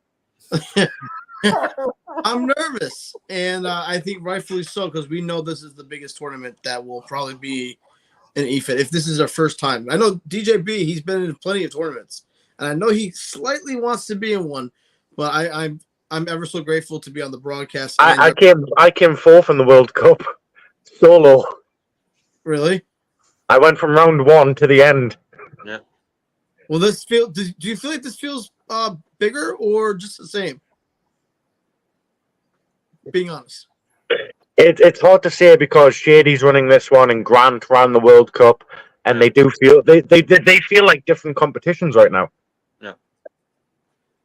Speaker 3: I'm nervous, and I think rightfully so, because we know this is the biggest tournament that will probably be in EFED if this is our first time. I know DJB, he's been in plenty of tournaments, and I know he slightly wants to be in one, but I'm ever so grateful to be on the broadcast.
Speaker 2: I came 4th in the World Cup solo.
Speaker 3: Really?
Speaker 2: I went from round 1 to the end.
Speaker 1: Yeah.
Speaker 3: Well, do you feel like this feels bigger or just the same? Being honest,
Speaker 2: it's hard to say because Shady's running this one and Grant ran the World Cup, and they do feel they feel like different competitions right now.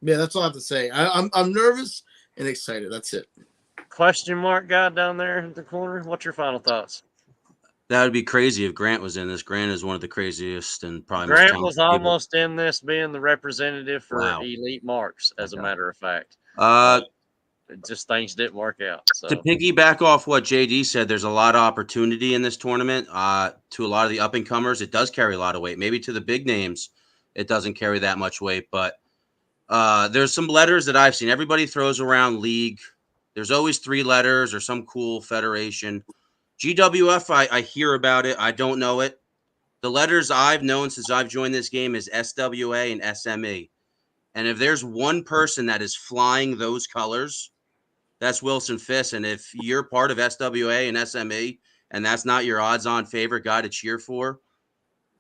Speaker 3: Yeah, that's all I have to say. I'm nervous and excited. That's it.
Speaker 1: Question mark guy down there in the corner. What's your final thoughts?
Speaker 4: That would be crazy if Grant was in this. Grant is one of the craziest and probably
Speaker 1: Grant was almost in this, being the representative for Elite Marks, as a matter of fact. Just things didn't work out. So.
Speaker 4: To piggyback off what JD said, there's a lot of opportunity in this tournament. To a lot of the up and comers, it does carry a lot of weight. Maybe to the big names, it doesn't carry that much weight. But there's some letters that I've seen. Everybody throws around league. There's always 3 letters or some cool federation. GWF, I hear about it. I don't know it. The letters I've known since I've joined this game is SWA and SME. And if there's one person that is flying those colors, that's Wilson Fisk. And if you're part of SWA and SME and that's not your odds-on favorite guy to cheer for,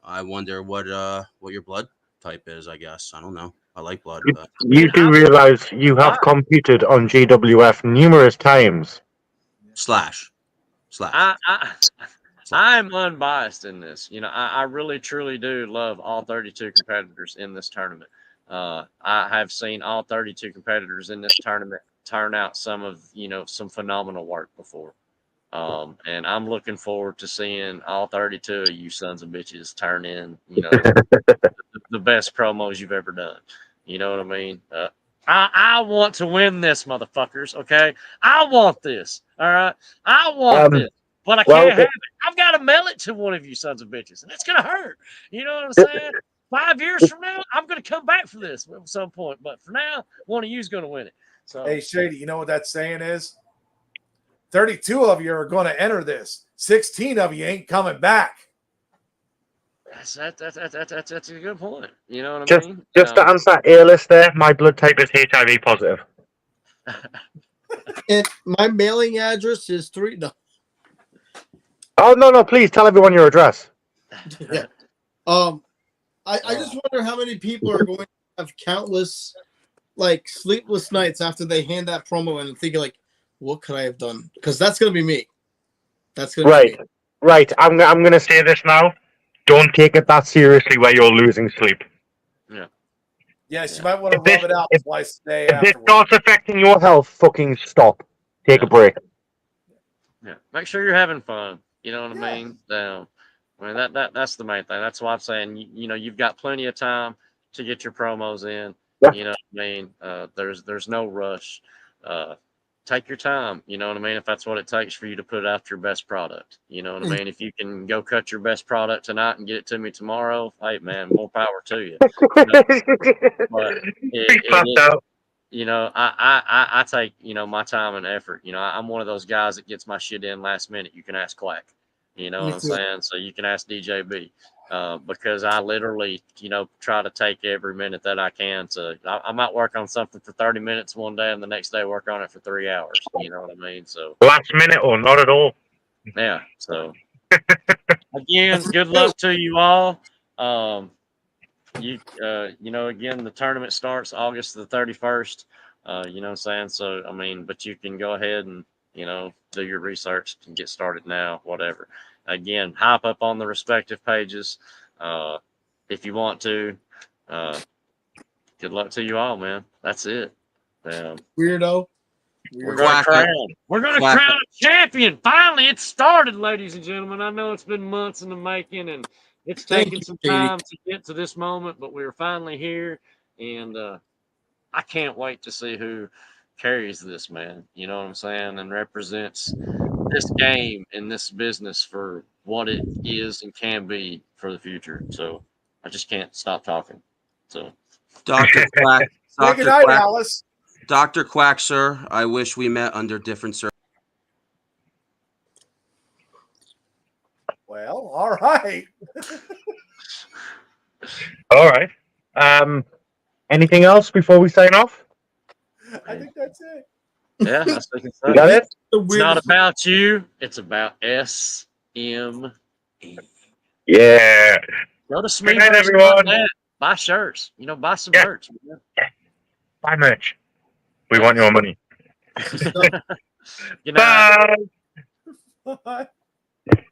Speaker 4: I wonder what your blood type is, I guess. I don't know. I like blood. But.
Speaker 2: You do realize you have competed on GWF numerous times.
Speaker 4: Slash.
Speaker 1: I'm unbiased in this. You know, I really truly do love all 32 competitors in this tournament. I have seen all 32 competitors in this tournament turn out some phenomenal work before. And I'm looking forward to seeing all 32 of you sons of bitches turn in, the best promos you've ever done. You know what I mean? I want to win this, motherfuckers. Okay, I want this. All right, I want this, but I can't have it. I've got to mail it to one of you sons of bitches, and it's gonna hurt. You know what I'm saying? 5 years from now, I'm gonna come back for this at some point. But for now, one of you's gonna win it. So,
Speaker 5: hey, Shady, you know what that saying is? 32 of you are going to enter this. 16 of you ain't coming back.
Speaker 1: that's a good point. You know what I
Speaker 2: Just,
Speaker 1: mean?
Speaker 2: just to answer A-list there, my blood type is HIV positive.
Speaker 3: And my mailing address is 3. No.
Speaker 2: Oh, no, please tell everyone your address.
Speaker 3: Yeah. I just wonder how many people are going to have countless, like, sleepless nights after they hand that promo in and thinking, like, what could I have done? Because that's going to be me. That's going to be me.
Speaker 2: Right. I'm going to say this now. Don't take it that seriously where you're losing sleep.
Speaker 1: Yeah.
Speaker 5: Yes, you might want to rub it out twice a day.
Speaker 2: If this starts affecting your health, fucking stop. Take a break.
Speaker 1: Yeah. Make sure you're having fun. You know what I mean? I mean that's the main thing. That's why I'm saying you've got plenty of time to get your promos in.
Speaker 2: Yeah.
Speaker 1: You know what I mean? There's no rush. Take your time. You know what I mean? If that's what it takes for you to put out your best product. You know what I mean? If you can go cut your best product tonight and get it to me tomorrow, hey man, more power to you. But I take my time and effort. I'm one of those guys that gets my shit in last minute. You can ask Quack. You know what I'm saying? So you can ask DJB. Because I literally, try to take every minute that I can. I might work on something for 30 minutes one day and the next day work on it for 3 hours. You know what I mean? So
Speaker 2: last minute or not at all.
Speaker 1: Yeah. So again, good luck to you all. Again, the tournament starts August the 31st. You know what I'm saying? So, I mean, but you can go ahead and, do your research and get started now, whatever. Again, hop up on the respective pages if you want to. Good luck to you all, man. That's it.
Speaker 3: Weirdo.
Speaker 1: We're going to crown a champion. Finally, it started, ladies and gentlemen. I know it's been months in the making, and it's taken some time to get to this moment, but we're finally here, and I can't wait to see who carries this, man. You know what I'm saying? And represents this game and this business for what it is and can be for the future. So I just can't stop talking. So,
Speaker 4: Dr. Quack,
Speaker 5: good night, Alice.
Speaker 4: Dr. Quack, sir, I wish we met under different circumstances.
Speaker 5: Well, all right.
Speaker 2: All right. Anything else before we sign off?
Speaker 5: I think that's it.
Speaker 1: Yeah, that's what
Speaker 2: Is that it?
Speaker 1: It's not about you. It's about SME.
Speaker 2: Yeah.
Speaker 1: Go to Sme
Speaker 2: everyone.
Speaker 1: Buy shirts. Buy some merch.
Speaker 2: Buy merch. We want your money.
Speaker 1: Good night.
Speaker 2: Bye.
Speaker 5: Bye.